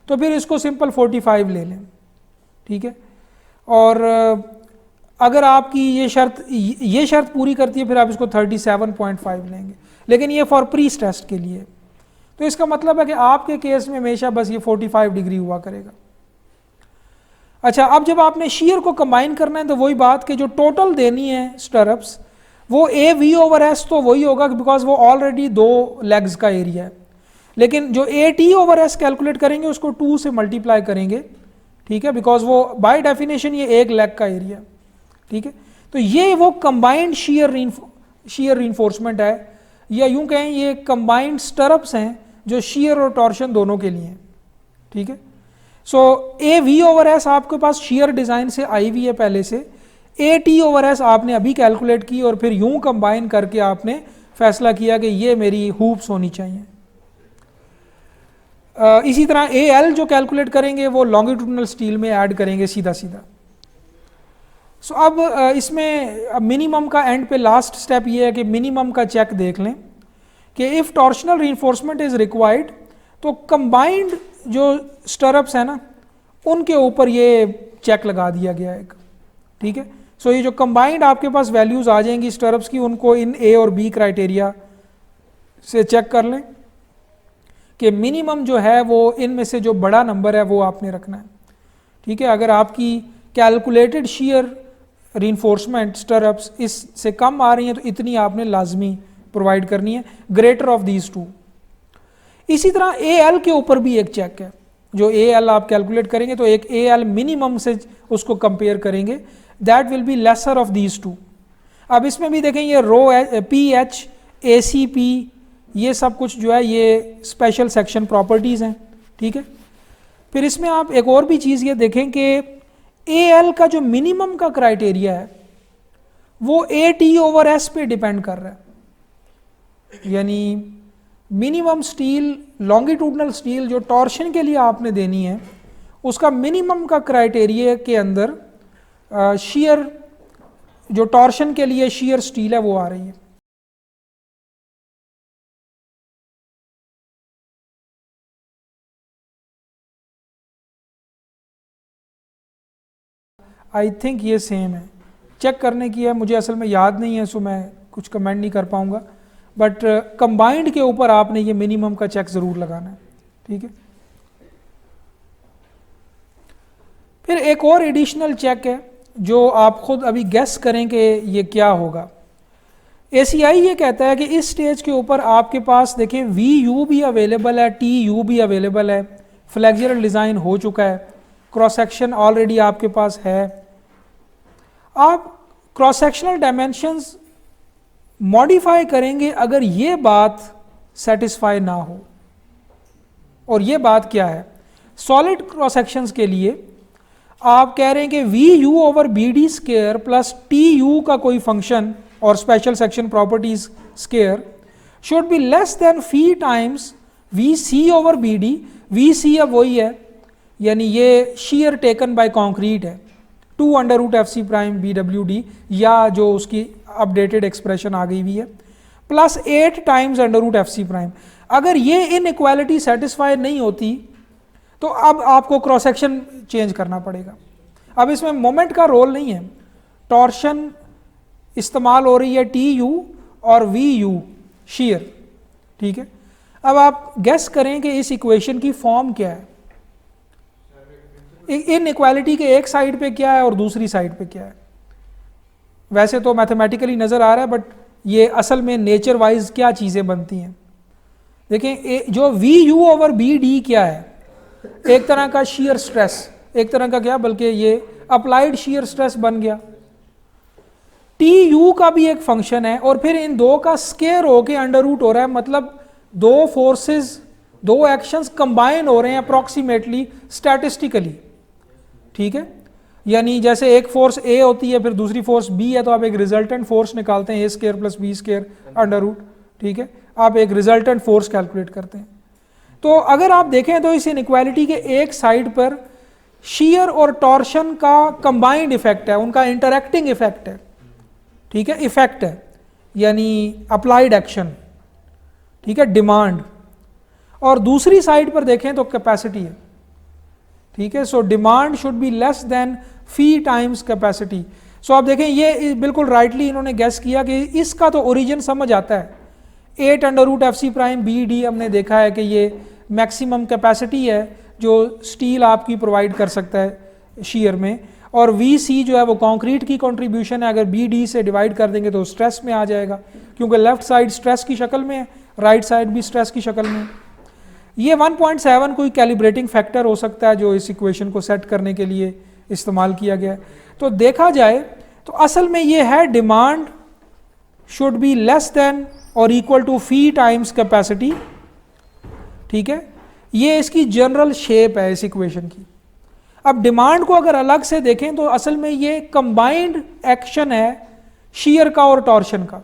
तो फिर इसको सिंपल 45 ले लें, ठीक है। और अगर आपकी ये शर्त पूरी करती है, फिर आप इसको 37.5 लेंगे, लेकिन ये फॉर प्री स्ट्रेस के लिए। तो इसका मतलब है कि आपके केस में हमेशा बस ये 45 डिग्री हुआ करेगा। अच्छा, अब जब आपने शीयर को कंबाइन करना है तो वही बात कि जो टोटल देनी है स्टरअप्स, वो ए वी ओवर एस तो वही होगा, बिकॉज वो ऑलरेडी दो लेग्स का एरिया है। लेकिन जो A T over S calculate करेंगे उसको 2 से मल्टीप्लाई करेंगे, ठीक है, बिकॉज वो बाय डेफिनेशन ये एक लेग का एरिया, ठीक है। तो ये वो कंबाइंड शीयर रीइंफोर्समेंट है, या यूं कहें ये कंबाइंड स्टरअप्स हैं जो शीयर और टॉर्शन दोनों के लिए हैं, ठीक है। सो ए वी ओवर एस आपके पास शीयर डिज़ाइन से आई हुई है पहले से, ए टी ओवर एस आपने अभी कैलकुलेट की और फिर यूं कंबाइन करके आपने फैसला किया कि ये मेरी हूप्स होनी चाहिए। इसी तरह ए एल जो कैलकुलेट करेंगे वो लॉन्गिट्यूडनल स्टील में ऐड करेंगे सीधा सीधा। सो अब इसमें मिनिमम का एंड पे लास्ट स्टेप ये है कि मिनिमम का चेक देख लें कि if torsional reinforcement is required, तो कंबाइंड जो स्टरअप्स है ना उनके ऊपर ये चेक लगा दिया गया एक, ठीक है। सो ये जो कंबाइंड आपके पास वैल्यूज़ आ जाएंगी स्टरअप्स की, उनको इन ए और बी क्राइटेरिया से चेक कर लें कि मिनिमम जो है वो इनमें से जो बड़ा नंबर है वो आपने रखना है, ठीक है। अगर आपकी कैलकुलेटेड शीयर रीइंफोर्समेंट स्टरअप्स इससे कम आ रही हैं तो इतनी आपने लाजमी प्रोवाइड करनी है, ग्रेटर ऑफ दीज टू। इसी तरह AL के ऊपर भी एक चेक है, जो AL आप कैलकुलेट करेंगे तो एक AL मिनिमम से उसको कंपेयर करेंगे, that will be lesser of these two. अब इसमें भी देखें ये रो PH ACP ये सब कुछ जो है ये स्पेशल सेक्शन प्रॉपर्टीज़ हैं, ठीक है। फिर इसमें आप एक और भी चीज़ ये देखें कि AL का जो मिनिमम का क्राइटेरिया है वो AT/S पे डिपेंड कर रहा है, यानी मिनिमम स्टील, लॉन्गिट्यूडनल स्टील जो टॉर्शन के लिए आपने देनी है उसका मिनिमम का क्राइटेरिया के अंदर शीयर जो टॉर्शन के लिए शीयर स्टील है वो आ रही है। आई थिंक ये सेम है, चेक करने की है, मुझे असल में याद नहीं है, सो मैं कुछ कमेंट नहीं कर पाऊंगा, बट कंबाइंड के ऊपर आपने ये मिनिमम का चेक ज़रूर लगाना है, ठीक है। फिर एक और एडिशनल चेक है जो आप खुद अभी गेस करें कि ये क्या होगा। ACI ये कहता है कि इस स्टेज के ऊपर आपके पास देखें VU भी अवेलेबल है, TU भी अवेलेबल है, फ्लेक्सुरल डिज़ाइन हो चुका है, क्रॉस सेक्शन ऑलरेडी आपके पास है। आप क्रॉस सेक्शनल डायमेंशंस मॉडिफाई करेंगे अगर ये बात सेटिस्फाई ना हो, और ये बात क्या है, सॉलिड क्रॉस सेक्शंस के लिए आप कह रहे हैं कि VU/BD स्क्वायर प्लस TU का कोई फंक्शन और special section properties square should be less than phi times VC/BD। VC अब वही है, यानी ये शेयर टेकन बाय कॉन्क्रीट है, 2√FC प्राइम BWD, या जो उसकी अपडेटेड एक्सप्रेशन आ गई हुई है, प्लस 8 टाइम्स √FC प्राइम। अगर ये इनइक्वालिटी सेटिस्फाई नहीं होती तो अब आपको क्रॉस सेक्शन चेंज करना पड़ेगा। अब इसमें मोमेंट का रोल नहीं है, टॉर्शन इस्तेमाल हो रही है TU और VU शीयर, ठीक है। अब आप गेस करें कि इस इक्वेशन की फॉर्म क्या है, इनइक्वालिटी के एक साइड पे क्या है और दूसरी साइड पे क्या है। वैसे तो मैथमेटिकली नज़र आ रहा है, बट ये असल में नेचर वाइज क्या चीज़ें बनती हैं। देखें जो VU/BD क्या है, एक तरह का शीयर स्ट्रेस, एक तरह का क्या बल्कि ये अप्लाइड शीयर स्ट्रेस बन गया। TU का भी एक फंक्शन है और फिर इन दो का स्केयर होके अंडर रूट हो रहा है, मतलब दो फोर्सेस, दो एक्शंस कंबाइन हो रहे हैं अप्रॉक्सीमेटली स्टैटिस्टिकली, ठीक है। यानी जैसे एक फोर्स A होती है फिर दूसरी फोर्स B है, तो आप एक रिजल्टेंट फोर्स निकालते हैं A² + B² अंडर रूट, ठीक है। आप एक रिजल्टेंट फोर्स कैलकुलेट करते हैं। तो अगर आप देखें तो इस इनइक्वालिटी के एक साइड पर शीयर और टॉर्शन का कंबाइंड इफेक्ट है, उनका इंटरैक्टिंग इफेक्ट है, ठीक है, इफेक्ट है यानी अप्लाइड एक्शन, ठीक है, डिमांड। और दूसरी साइड पर देखें तो कैपेसिटी है, ठीक है। So demand should be less than phi times capacity. So आप देखें ये बिल्कुल राइटली इन्होंने गेस किया कि इसका तो ओरिजिन समझ आता है, 8√FC प्राइम BD हमने देखा है कि ये मैक्सिमम कैपेसिटी है जो स्टील आपकी प्रोवाइड कर सकता है शीयर में, और VC जो है वो कंक्रीट की कंट्रीब्यूशन है, अगर BD से डिवाइड कर देंगे तो स्ट्रेस में आ जाएगा, क्योंकि लेफ्ट साइड स्ट्रेस की शक्ल में है, राइट साइड भी स्ट्रेस की शक्ल में। ये 1.7 कोई कैलिब्रेटिंग फैक्टर हो सकता है जो इस इक्वेशन को सेट करने के लिए इस्तेमाल किया गया है। तो देखा जाए तो असल में ये है demand should be less than और equal to phi times capacity, ठीक है। ये इसकी जनरल शेप है इस इक्वेशन की। अब डिमांड को अगर अलग से देखें तो असल में ये कंबाइंड एक्शन है शीयर का और टॉर्शन का,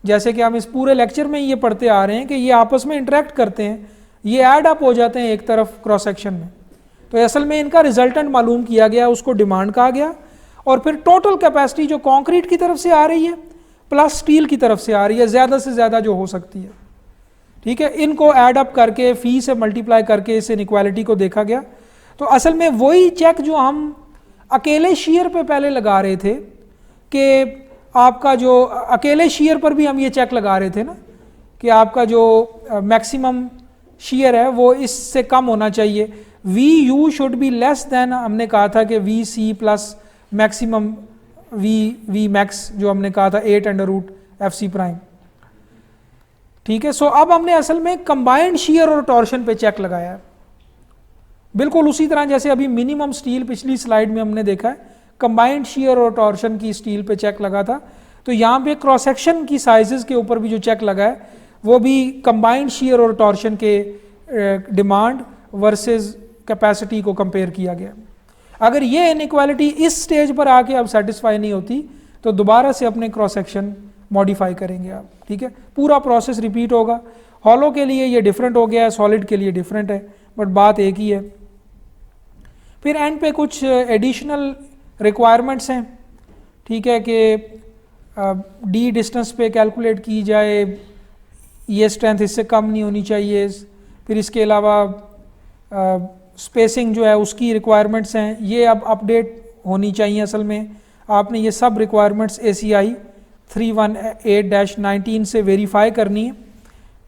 जैसे कि हम इस पूरे लेक्चर में ये पढ़ते आ रहे हैं कि ये आपस में इंटरेक्ट करते हैं, ये ऐड अप हो जाते हैं एक तरफ क्रॉस सेक्शन में। तो असल में इनका रिजल्टेंट मालूम किया गया, उसको डिमांड कहा गया, और फिर टोटल कैपेसिटी जो कंक्रीट की तरफ से आ रही है प्लस स्टील की तरफ से आ रही है, ज़्यादा से ज़्यादा जो हो सकती है, ठीक है, इनको ऐड अप करके फी से मल्टीप्लाई करके इस इनइक्वालिटी को देखा गया। तो असल में वही चेक जो हम अकेले शीयर पे पहले लगा रहे थे कि आपका जो अकेले शीयर पर भी हम ये चेक लगा रहे थे ना कि आपका जो मैक्सिमम शीयर है वो इससे कम होना चाहिए, VU should be less than, हमने कहा था कि VC plus maximum V max जो हमने कहा था 8/√FC'। ठीक है, सो अब हमने असल में कंबाइंड शियर और टॉर्शन पे चेक लगाया है, बिल्कुल उसी तरह जैसे अभी मिनिमम स्टील पिछली स्लाइड में हमने देखा है, कंबाइंड शियर और टॉर्शन की स्टील पे चेक लगा था। तो यहाँ पे क्रॉस सेक्शन की साइजेस के ऊपर भी जो चेक लगा है वो भी कंबाइंड शियर और टॉर्शन के डिमांड वर्सेस कैपेसिटी को कंपेयर किया गया। अगर ये इनइक्वालिटी इस स्टेज पर आके अब सेटिस्फाई नहीं होती तो दोबारा से अपने क्रॉस सेक्शन मॉडिफाई करेंगे आप। ठीक है, पूरा प्रोसेस रिपीट होगा। हॉलो के लिए ये डिफरेंट हो गया है, सॉलिड के लिए डिफरेंट है, बट बात एक ही है। फिर एंड पे कुछ एडिशनल रिक्वायरमेंट्स हैं। ठीक है, कि डी डिस्टेंस पे कैलकुलेट की जाए, ये स्ट्रेंथ इससे कम नहीं होनी चाहिए। फिर इसके अलावा स्पेसिंग जो है उसकी रिक्वायरमेंट्स हैं, ये अब अपडेट होनी चाहिए। असल में आपने ये सब रिक्वायरमेंट्स ACI 318-19 से वेरीफाई करनी है।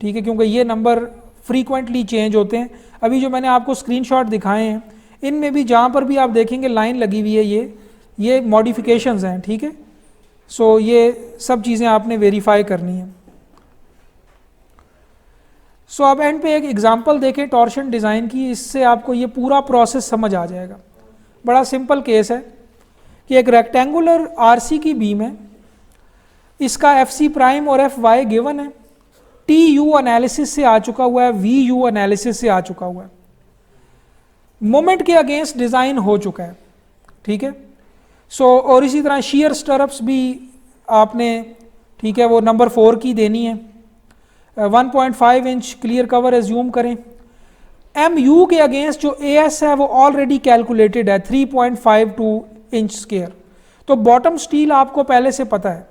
ठीक है, क्योंकि ये नंबर फ्रीक्वेंटली चेंज होते हैं। अभी जो मैंने आपको स्क्रीनशॉट दिखाए हैं इनमें भी जहाँ पर भी आप देखेंगे लाइन लगी हुई है, ये मॉडिफिकेशंस हैं। ठीक है, सो ये सब चीज़ें आपने वेरीफाई करनी है। सो अब एंड पे एक एग्जांपल देखें टॉर्शन डिज़ाइन की, इससे आपको ये पूरा प्रोसेस समझ आ जाएगा। बड़ा सिंपल केस है कि एक रेक्टेंगुलर RC की बीम है, इसका FC' और FY गिवन है, TU एनालिसिस से आ चुका हुआ है, VU एनालिसिस से आ चुका हुआ है, मोमेंट के अगेंस्ट डिज़ाइन हो चुका है। ठीक है, सो और इसी तरह शियर स्टरअप्स भी आपने, ठीक है, वो नंबर 4 की देनी है। 1.5 इंच क्लियर कवर एज्यूम करें। MU के अगेंस्ट जो AS है वो ऑलरेडी कैलकुलेटेड है 3.52 इंच स्क्वायर। तो बॉटम स्टील आपको पहले से पता है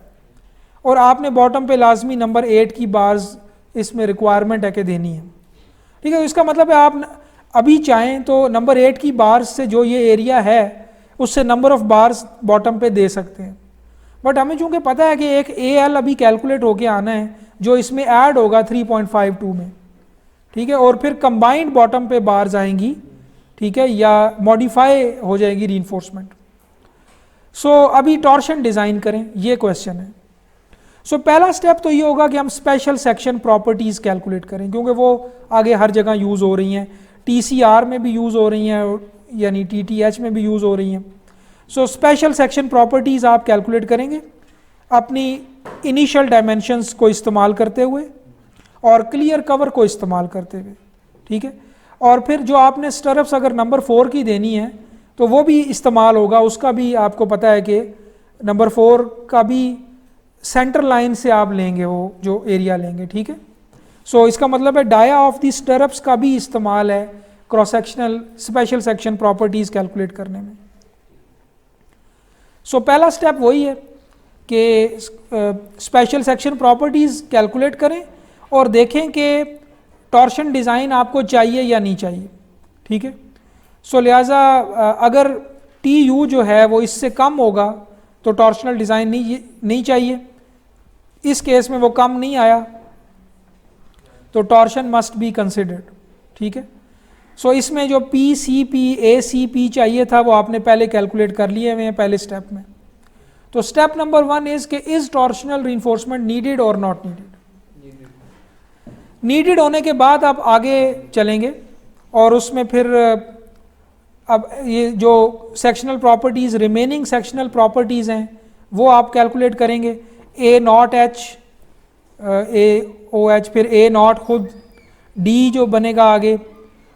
और आपने बॉटम पे लाजमी नंबर 8 की बार्स इसमें रिक्वायरमेंट है कि देनी है। ठीक है, तो इसका मतलब है आप अभी चाहें तो नंबर 8 की बार्स से जो ये एरिया है उससे नंबर ऑफ बार्स बॉटम पे दे सकते हैं। बट हमें चूंकि पता है कि एक AL अभी कैलकुलेट होके आना है जो इसमें ऐड होगा 3.52 में। ठीक है, और फिर कंबाइंड बॉटम पे बार्स आएंगी। ठीक है, या मॉडिफाई हो जाएगी रीइंफोर्समेंट। सो अभी टॉर्शन डिज़ाइन करें, ये क्वेश्चन है। सो पहला स्टेप तो ये होगा कि हम स्पेशल सेक्शन प्रॉपर्टीज़ कैलकुलेट करें, क्योंकि वो आगे हर जगह यूज़ हो रही हैं, TCR में भी यूज़ हो रही हैं, यानी TTH में भी यूज़ हो रही हैं। सो स्पेशल सेक्शन प्रॉपर्टीज़ आप कैलकुलेट करेंगे अपनी इनिशियल डायमेंशंस को इस्तेमाल करते हुए और क्लियर कवर को इस्तेमाल करते हुए। ठीक है, और फिर जो आपने स्टरअप्स अगर नंबर 4 की देनी है तो वो भी इस्तेमाल होगा, उसका भी आपको पता है कि नंबर 4 का भी सेंटर लाइन से आप लेंगे वो जो एरिया लेंगे। ठीक है, सो इसका मतलब है डाया ऑफ दी स्टरअप्स का भी इस्तेमाल है cross sectional special section properties calculate करने में। सो पहला स्टेप वही है कि स्पेशल सेक्शन प्रॉपर्टीज़ कैलकुलेट करें और देखें कि टॉर्शन डिज़ाइन आपको चाहिए या नहीं चाहिए। ठीक है, सो लिहाजा अगर TU जो है वो इससे कम होगा तो टॉर्शनल डिज़ाइन नहीं चाहिए। इस केस में वो कम नहीं आया तो टॉर्शन मस्ट बी कंसिडर्ड। ठीक है, सो इसमें जो PCP ACP चाहिए था वो आपने पहले कैलकुलेट कर लिए हुए हैं पहले स्टेप में। तो स्टेप नंबर 1 इज कि इज टॉर्शनल रीइंफोर्समेंट नीडेड और नॉट नीडेड। नीडेड होने के बाद आप आगे चलेंगे और उसमें फिर अब ये जो sectional properties remaining sectional properties हैं वो आप कैलकुलेट करेंगे। A0H AOH फिर A0 खुद D जो बनेगा आगे,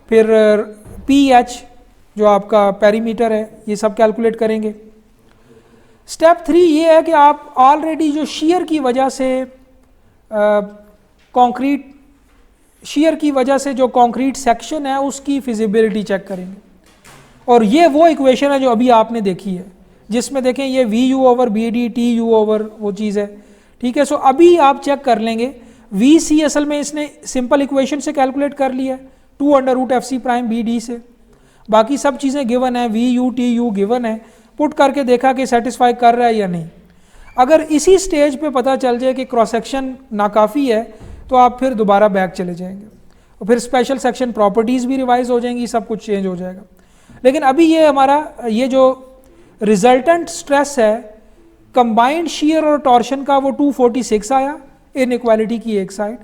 फिर PH जो आपका पेरीमीटर है, ये सब कैलकुलेट करेंगे। स्टेप 3 ये है कि आप ऑलरेडी जो शियर की वजह से कंक्रीट शियर की वजह से जो कंक्रीट सेक्शन है उसकी फिजिबिलिटी चेक करेंगे। और ये वो इक्वेशन है जो अभी आपने देखी है जिसमें देखें ये VU/BD TU ओवर वो चीज़ है। ठीक है, सो अभी आप चेक कर लेंगे VC असल में इसने सिंपल इक्वेशन से कैलकुलेट कर लिया है 2√FC'BD से। बाकी सब चीज़ें गिवन है, VU TU गिवन है, पुट करके देखा कि सेटिस्फाई कर रहा है या नहीं। अगर इसी स्टेज पे पता चल जाए कि क्रॉस सेक्शन नाकाफ़ी है तो आप फिर दोबारा बैक चले जाएंगे और फिर स्पेशल सेक्शन प्रॉपर्टीज़ भी रिवाइज हो जाएंगी, सब कुछ चेंज हो जाएगा। लेकिन अभी ये हमारा ये जो रिजल्टेंट स्ट्रेस है कंबाइंड शियर और टॉर्शन का वो 246 आया इनइक्वालिटी की एक साइड,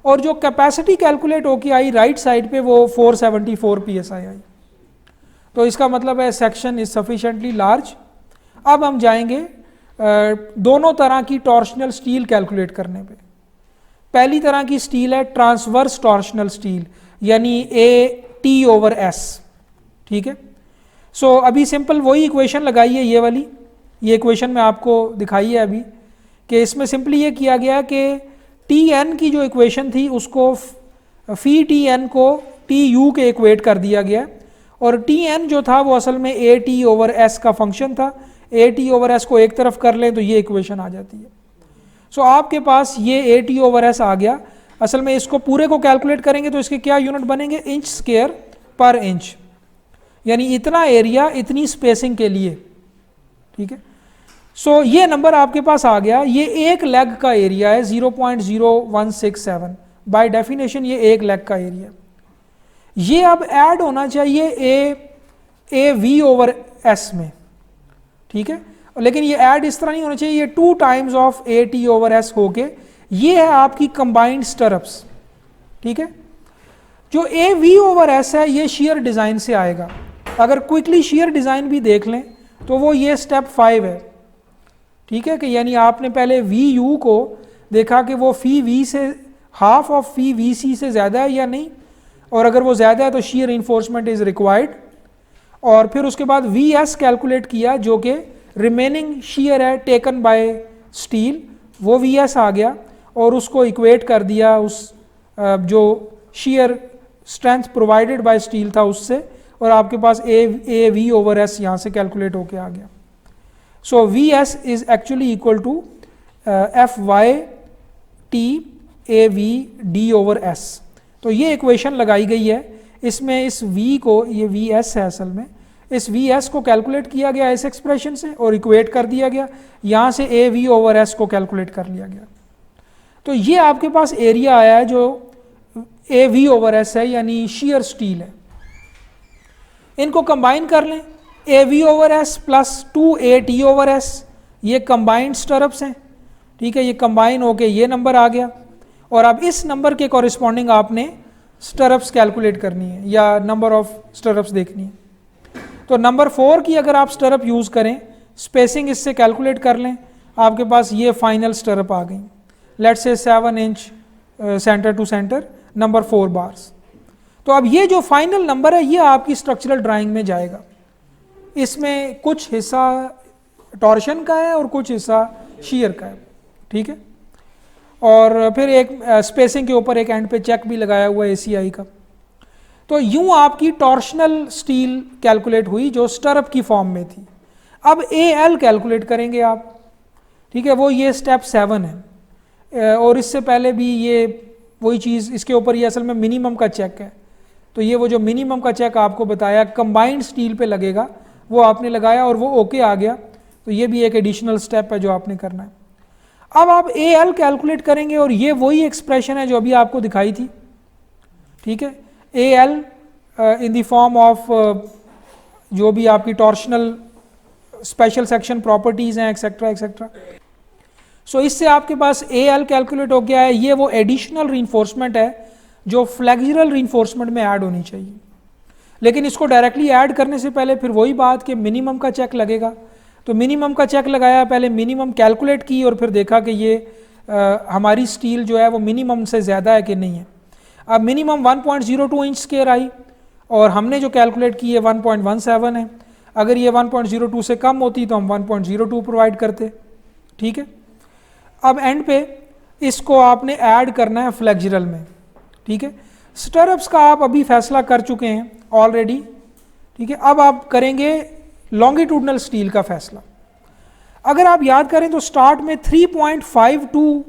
और जो कैपेसिटी कैलकुलेट होके आई राइट साइड पे वो 474 psi आई। तो इसका मतलब है सेक्शन इज सफिशिएंटली लार्ज। अब हम जाएंगे दोनों तरह की टॉर्शनल स्टील कैलकुलेट करने पे। पहली तरह की स्टील है ट्रांसवर्स टॉर्शनल स्टील, यानी AT/S, ठीक है। सो अभी सिंपल वही इक्वेशन लगाई है, ये वाली, ये इक्वेशन में आपको दिखाई है अभी, कि इसमें सिंपली ये किया गया कि Tn की जो इक्वेशन थी उसको फी Tn को Tu के इक्वेट कर दिया गया, और Tn जो था वो असल में AT/S का फंक्शन था। AT/S को एक तरफ कर लें तो ये इक्वेशन आ जाती है। सो आपके पास ये AT/S आ गया। असल में इसको पूरे को कैलकुलेट करेंगे तो इसके क्या यूनिट बनेंगे, इंच स्क्वायर पर इंच, यानी इतना एरिया इतनी स्पेसिंग के लिए, ठीक है। सो ये नंबर आपके पास आ गया। ये एक लेग का एरिया है 0.0167, बाय डेफिनेशन ये एक लेग का एरिया। ये अब ऐड होना चाहिए AV/S में, ठीक है, लेकिन ये ऐड इस तरह नहीं होना चाहिए, ये 2 टाइम्स ऑफ AT/S होके ये है आपकी कंबाइंड स्टरअप्स, ठीक है। जो AV/S है ये शेयर डिज़ाइन से आएगा। अगर क्विकली शेयर डिज़ाइन भी देख लें तो वो ये स्टेप 5 है, ठीक है, कि यानी आपने पहले VU को देखा कि वो फी V से हाफ ऑफ फी VC से ज़्यादा है या नहीं, और अगर वो ज़्यादा है तो शेयर इन्फोर्समेंट इज़ रिक्वायर्ड, और फिर उसके बाद VS कैलकुलेट किया जो कि रिमेनिंग शेयर है टेकन बाय स्टील, वो VS आ गया, और उसको इक्वेट कर दिया उस जो shear strength provided by steel था उससे, और आपके पास AV/S यहाँ से कैलकुलेट होके आ गया। सो VS is actually equal to FY/T AV/D/S। तो ये इक्वेशन लगाई गई है, इसमें इस V को, ये VS है असल में, इस VS को कैलकुलेट किया गया इस एक्सप्रेशन से और इक्वेट कर दिया गया, यहाँ से AV/S को कैलकुलेट कर लिया गया। तो ये आपके पास एरिया आया है जो AV/S है, यानी शेयर स्टील है। इनको कंबाइन कर लें, AV/S प्लस 2 AT/S, ये कंबाइंड स्टरअप्स हैं, ठीक है, ये कंबाइन होके ये नंबर आ गया, और अब इस नंबर के कॉरिस्पॉन्डिंग आपने स्टरअप्स कैलकुलेट करनी है या नंबर ऑफ स्टरअप्स देखनी है। तो नंबर 4 की अगर आप स्टरअप यूज़ करें, स्पेसिंग इससे कैलकुलेट कर लें, आपके पास ये फाइनल स्टरअप आ गई, let's say 7 inch centre to centre, number 4 bars. तो अब ये जो फाइनल नंबर है ये आपकी स्ट्रक्चरल ड्राइंग में जाएगा। इसमें कुछ हिस्सा टॉर्शन का है और कुछ हिस्सा शीयर का है, ठीक है, और फिर एक स्पेसिंग के ऊपर एक एंड पे चेक भी लगाया हुआ है ACI का। तो यूं आपकी टॉर्शनल स्टील कैलकुलेट हुई जो स्टरअप की फॉर्म में थी। अब AL कैलकुलेट करेंगे आप, ठीक है, वो ये स्टेप 7 है, और इससे पहले भी ये वही चीज़, इसके ऊपर ये असल में मिनिमम का चेक है। तो ये वो जो मिनिमम का चेक आपको बताया कंबाइंड स्टील पे लगेगा, वो आपने लगाया और वो ओके आ गया। तो ये भी एक एडिशनल स्टेप है जो आपने करना है। अब आप AL कैलकुलेट करेंगे और ये वही एक्सप्रेशन है जो अभी आपको दिखाई थी, ठीक है, AL in the form of जो भी आपकी टॉर्शनल स्पेशल सेक्शन प्रॉपर्टीज़ हैं एक्सेट्रा एक्सेट्रा। सो इससे आपके पास AL कैलकुलेट हो गया है। ये वो एडिशनल रीइंफोर्समेंट है जो फ्लेक्सुरल रीइंफोर्समेंट में ऐड होनी चाहिए, लेकिन इसको डायरेक्टली ऐड करने से पहले फिर वही बात कि मिनिमम का चेक लगेगा। तो मिनिमम का चेक लगाया, पहले मिनिमम कैलकुलेट की और फिर देखा कि ये हमारी स्टील जो है वो मिनिमम से ज़्यादा है कि नहीं है। अब मिनिमम 1.02 इंच स्क्वायर आई और हमने जो कैलकुलेट की है 1.17 है। अगर ये 1.02 से कम होती तो हम 1.02 प्रोवाइड करते, ठीक है। अब एंड पे इसको आपने ऐड करना है फ्लेक्सुरल में, ठीक है। स्टरअप्स का आप अभी फैसला कर चुके हैं ऑलरेडी, ठीक है। अब आप करेंगे लॉन्गिट्यूडनल स्टील का फैसला। अगर आप याद करें तो स्टार्ट में 3.52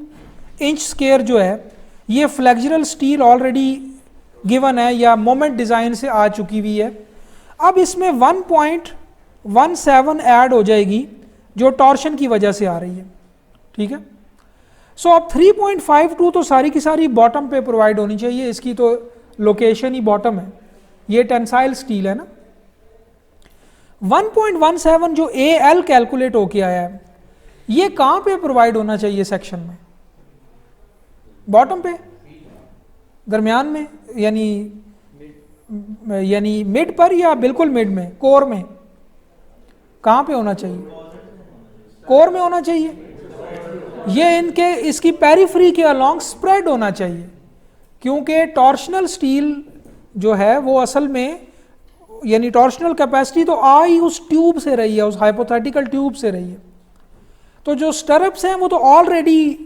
इंच स्क्वायर जो है ये फ्लेक्सुरल स्टील ऑलरेडी गिवन है या मोमेंट डिज़ाइन से आ चुकी हुई है। अब इसमें 1.17 ऐड हो जाएगी जो टॉर्शन की वजह से आ रही है, ठीक है। सो अब 3.52 तो सारी की सारी बॉटम पे प्रोवाइड होनी चाहिए, इसकी तो लोकेशन ही बॉटम है, ये टेंसाइल स्टील है ना। 1.17 जो AL कैलकुलेट होके आया है, ये कहाँ पे प्रोवाइड होना चाहिए सेक्शन में? बॉटम पे, दरमियान में, यानी मिड पर या बिल्कुल मिड में, कोर में? कहाँ पे होना चाहिए? कोर में होना चाहिए। ये इनके इसकी पेरिफेरी के अलोंग स्प्रेड होना चाहिए, क्योंकि टॉर्शनल स्टील जो है वो असल में, यानी टॉर्शनल कैपेसिटी तो आई उस ट्यूब से रही है, उस हाइपोथेटिकल ट्यूब से रही है। तो जो स्टरप्स हैं वो तो ऑलरेडी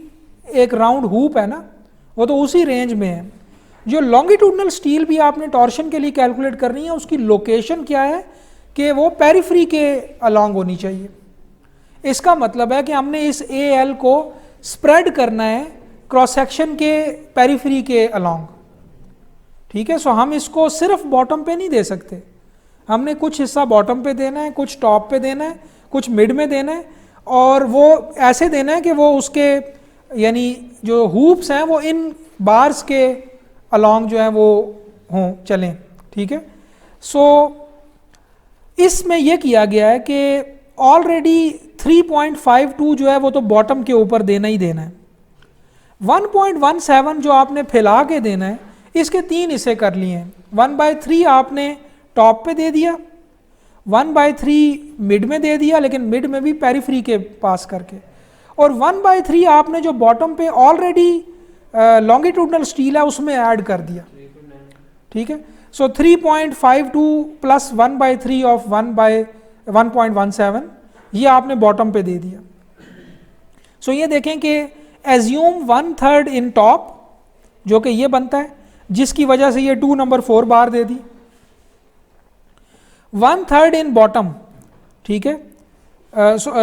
एक राउंड हुप है ना, वो तो उसी रेंज में है। जो लॉन्गिट्यूडनल स्टील भी आपने टॉर्शन के लिए कैलकुलेट करनी है, उसकी लोकेशन क्या है कि वो पेरिफेरी के अलोंग होनी चाहिए। इसका मतलब है कि हमने इस ए एल को स्प्रेड करना है क्रॉस सेक्शन के पेरिफेरी के अलोंग, ठीक है। सो हम इसको सिर्फ बॉटम पे नहीं दे सकते, हमने कुछ हिस्सा बॉटम पे देना है, कुछ टॉप पे देना है, कुछ मिड में देना है, और वो ऐसे देना है कि वो उसके यानी जो हुप्स हैं वो इन बार्स के अलोंग जो है वो हों, चलें, ठीक है। सो इसमें यह किया गया है कि ऑलरेडी 3.52 जो है वो तो बॉटम के ऊपर देना ही देना है। 1.17 जो आपने फैला के देना है, इसके 3 हिस्से कर लिए हैं। 1/3 आपने टॉप पे दे दिया, 1/3 मिड में दे दिया, लेकिन मिड में भी पेरिफेरी के पास करके, और 1/3 आपने जो बॉटम पे ऑलरेडी लॉन्गिट्यूडनल स्टील है उसमें ऐड कर दिया, ठीक है। सो 3.52 प्लस 1/3 ऑफ 1.17 ये आपने बॉटम पे दे दिया। सो ये देखें कि एज्यूम 1/3 इन टॉप, जो कि ये बनता है, जिसकी वजह से ये 2 नंबर 4 बार दे दी। 1/3 इन बॉटम, ठीक है,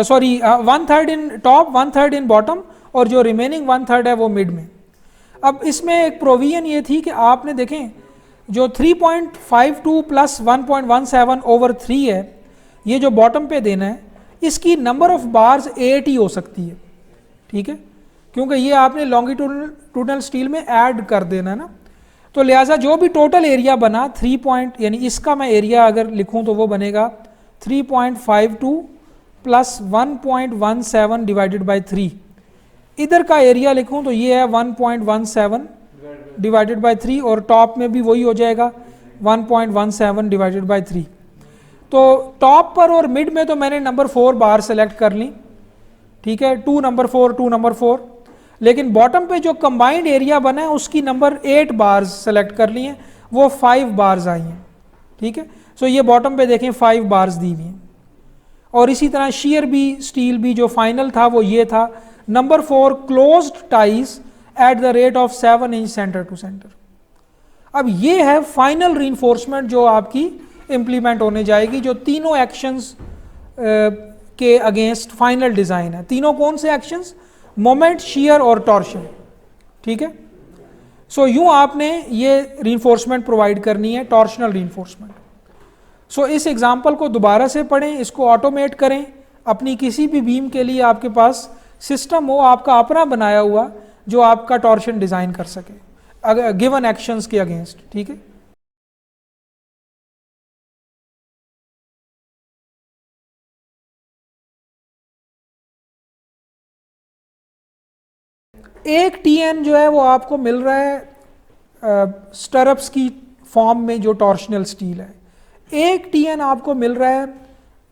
सॉरी 1/3 इन टॉप, 1/3 इन बॉटम, और जो रिमेनिंग 1/3 है वो मिड में। अब इसमें एक प्रोविजन ये थी कि आपने देखें जो 3.52 प्लस 1.17 ओवर 3 है, ये जो बॉटम पे देना है, इसकी नंबर ऑफ बार्स 8 ही हो सकती है, ठीक है, क्योंकि ये आपने लॉन्गिट्यूडनल स्टील में ऐड कर देना है ना। तो लिहाजा जो भी टोटल एरिया बना 3 पॉइंट, यानी इसका मैं एरिया अगर लिखूं तो वो बनेगा 3.52 प्लस 1.17 डिवाइडेड बाई 3। इधर का एरिया लिखूं तो ये है 1.17 डिवाइडेड बाई 3, और टॉप में भी वही हो जाएगा 1.17 डिवाइडेड बाई 3। तो टॉप पर और मिड में तो मैंने नंबर 4 बार सेलेक्ट कर ली, ठीक है, 2 नंबर 4 2 नंबर 4, लेकिन बॉटम पे जो कंबाइंड एरिया बना है उसकी नंबर 8 बार्स सेलेक्ट कर लिए, वो 5 बार्स आई हैं, ठीक है। सो ये बॉटम पे देखें 5 बार्स दी हुई हैं। और इसी तरह शेयर भी, स्टील भी जो फाइनल था वो ये था, number 4 closed ties at the rate of 7 inch centre to centre. अब ये है फाइनल रीइंफोर्समेंट जो आपकी इंप्लीमेंट होने जाएगी, जो तीनों एक्शंस के अगेंस्ट फाइनल डिजाइन है। तीनों कौन से एक्शंस? मोमेंट, शियर और टॉर्शन, ठीक है। सो यूं आपने ये रीइंफोर्समेंट प्रोवाइड करनी है, टॉर्शनल रीइंफोर्समेंट। सो इस एग्जांपल को दोबारा से पढ़ें, इसको ऑटोमेट करें, अपनी किसी भी बीम के लिए आपके पास सिस्टम हो आपका अपना बनाया हुआ, जो आपका टॉर्शन डिजाइन कर सके गिवन एक्शंस के अगेंस्ट, ठीक है। एक टीएन जो है वो आपको मिल रहा है स्टरप्स की फॉर्म में जो टॉर्शनल स्टील है, एक टीएन आपको मिल रहा है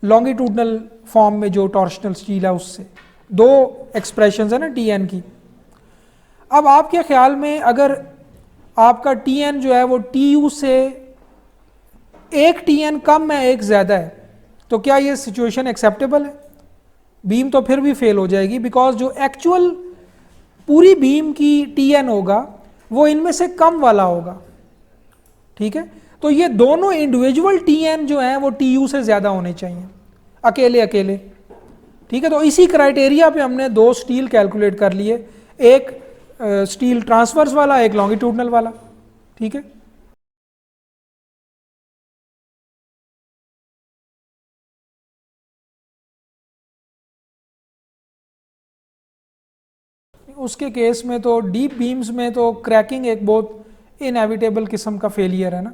लॉन्गिट्यूडनल फॉर्म में जो टॉर्शनल स्टील है उससे। 2 एक्सप्रेशंस है ना टीएन की। अब आपके ख्याल में अगर आपका टीएन जो है वो टीयू से एक टीएन कम है, एक ज़्यादा है, तो क्या ये सिचुएशन एक्सेप्टेबल है? बीम तो फिर भी फेल हो जाएगी, बिकॉज जो एक्चुअल पूरी बीम की टीएन होगा वो इनमें से कम वाला होगा, ठीक है। तो ये दोनों इंडिविजुअल टीएन जो हैं वो टीयू से ज़्यादा होने चाहिए, अकेले अकेले, ठीक है। तो इसी क्राइटेरिया पे हमने 2 स्टील कैलकुलेट कर लिए, एक स्टील ट्रांसवर्स वाला, एक लॉन्गिट्यूडनल वाला, ठीक है। उसके केस में तो डीप बीम्स में तो क्रैकिंग एक बहुत इनएविटेबल किस्म का फेलियर है ना,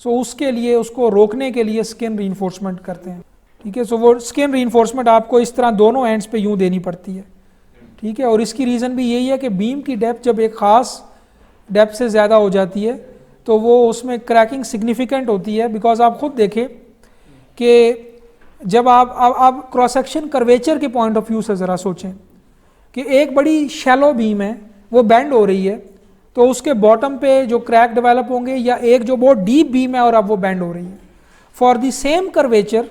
सो उसके लिए, उसको रोकने के लिए स्किन रीइंफोर्समेंट करते हैं, ठीक है। सो वो स्किन रीइंफोर्समेंट आपको इस तरह दोनों एंड्स पे यूं देनी पड़ती है, ठीक है। और इसकी रीज़न भी यही है कि बीम की डेप्थ जब एक ख़ास डेप्थ से ज़्यादा हो जाती है तो वो उसमें क्रैकिंग सिग्निफिकेंट होती है। बिकॉज आप खुद देखें कि जब आप क्रॉस सेक्शन कर्वेचर के पॉइंट ऑफ व्यू से ज़रा सोचें कि एक बड़ी शैलो बीम है, वो बेंड हो रही है, तो उसके बॉटम पे जो क्रैक डेवलप होंगे, या एक जो बहुत डीप बीम है और अब वो बेंड हो रही है, for the same curvature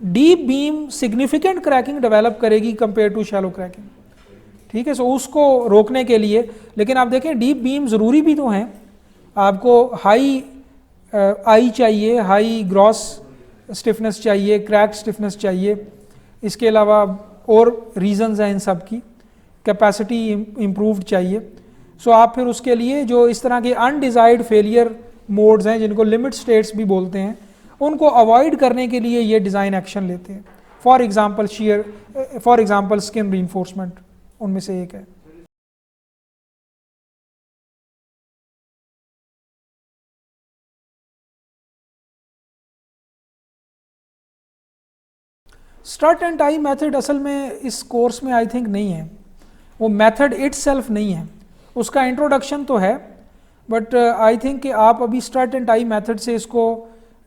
deep beam significant cracking develop करेगी कंपेयर टू शैलो क्रैकिंग, ठीक है। सो उसको रोकने के लिए, लेकिन आप देखें डीप बीम ज़रूरी भी तो हैं, आपको हाई आई चाहिए, हाई ग्रॉस स्टिफनेस चाहिए, क्रैक स्टिफनेस चाहिए, इसके अलावा और रीजंस हैं इन सब की, कैपेसिटी इम्प्रूव्ड चाहिए। सो आप फिर उसके लिए जो इस तरह के अनडिजायर्ड फेलियर मोड्स हैं जिनको लिमिट स्टेट्स भी बोलते हैं, उनको अवॉइड करने के लिए ये डिज़ाइन एक्शन लेते हैं। फॉर एग्जांपल स्किन रीइंफोर्समेंट उनमें से एक है। स्ट्रट एंड टाई मेथड असल में इस कोर्स में आई थिंक नहीं है, वो मेथड इटसेल्फ नहीं है, उसका इंट्रोडक्शन तो है, बट आई थिंक कि आप अभी स्ट्रट एंड टाई मेथड से इसको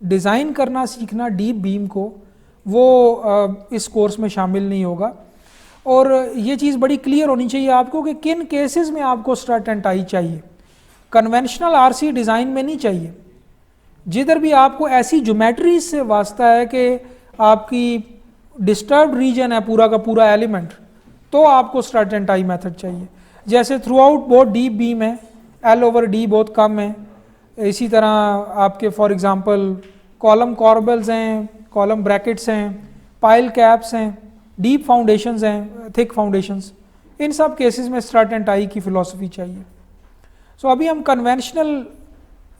डिज़ाइन करना सीखना डीप बीम को, वो इस कोर्स में शामिल नहीं होगा। और ये चीज़ बड़ी क्लियर होनी चाहिए आपको कि किन केसेस में आपको स्ट्रट एंड टाई चाहिए, कन्वेंशनल आरसी डिज़ाइन में नहीं चाहिए। जिधर भी आपको ऐसी ज्योमेट्री से वास्ता है कि आपकी डिस्टर्ब्ड रीजन है पूरा का पूरा एलिमेंट, तो आपको स्ट्रट एंड टाई मेथड चाहिए। जैसे थ्रू आउट बहुत डीप बीम है, L/D बहुत कम है, इसी तरह आपके फॉर एग्जांपल कॉलम कॉर्बल्स हैं, कॉलम ब्रैकेट्स हैं, पाइल कैप्स हैं, डीप फाउंडेशंस हैं, थिक फाउंडेशंस, इन सब केसेस में स्ट्रट एंड टाई की फिलॉसफी चाहिए। सो अभी हम कन्वेंशनल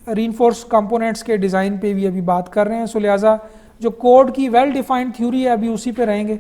रीइंफोर्स कंपोनेंट्स के डिज़ाइन पे भी अभी बात कर रहे हैं, सो लिहाजा जो कोड की वेल डिफाइंड थ्योरी है अभी उसी पे रहेंगे।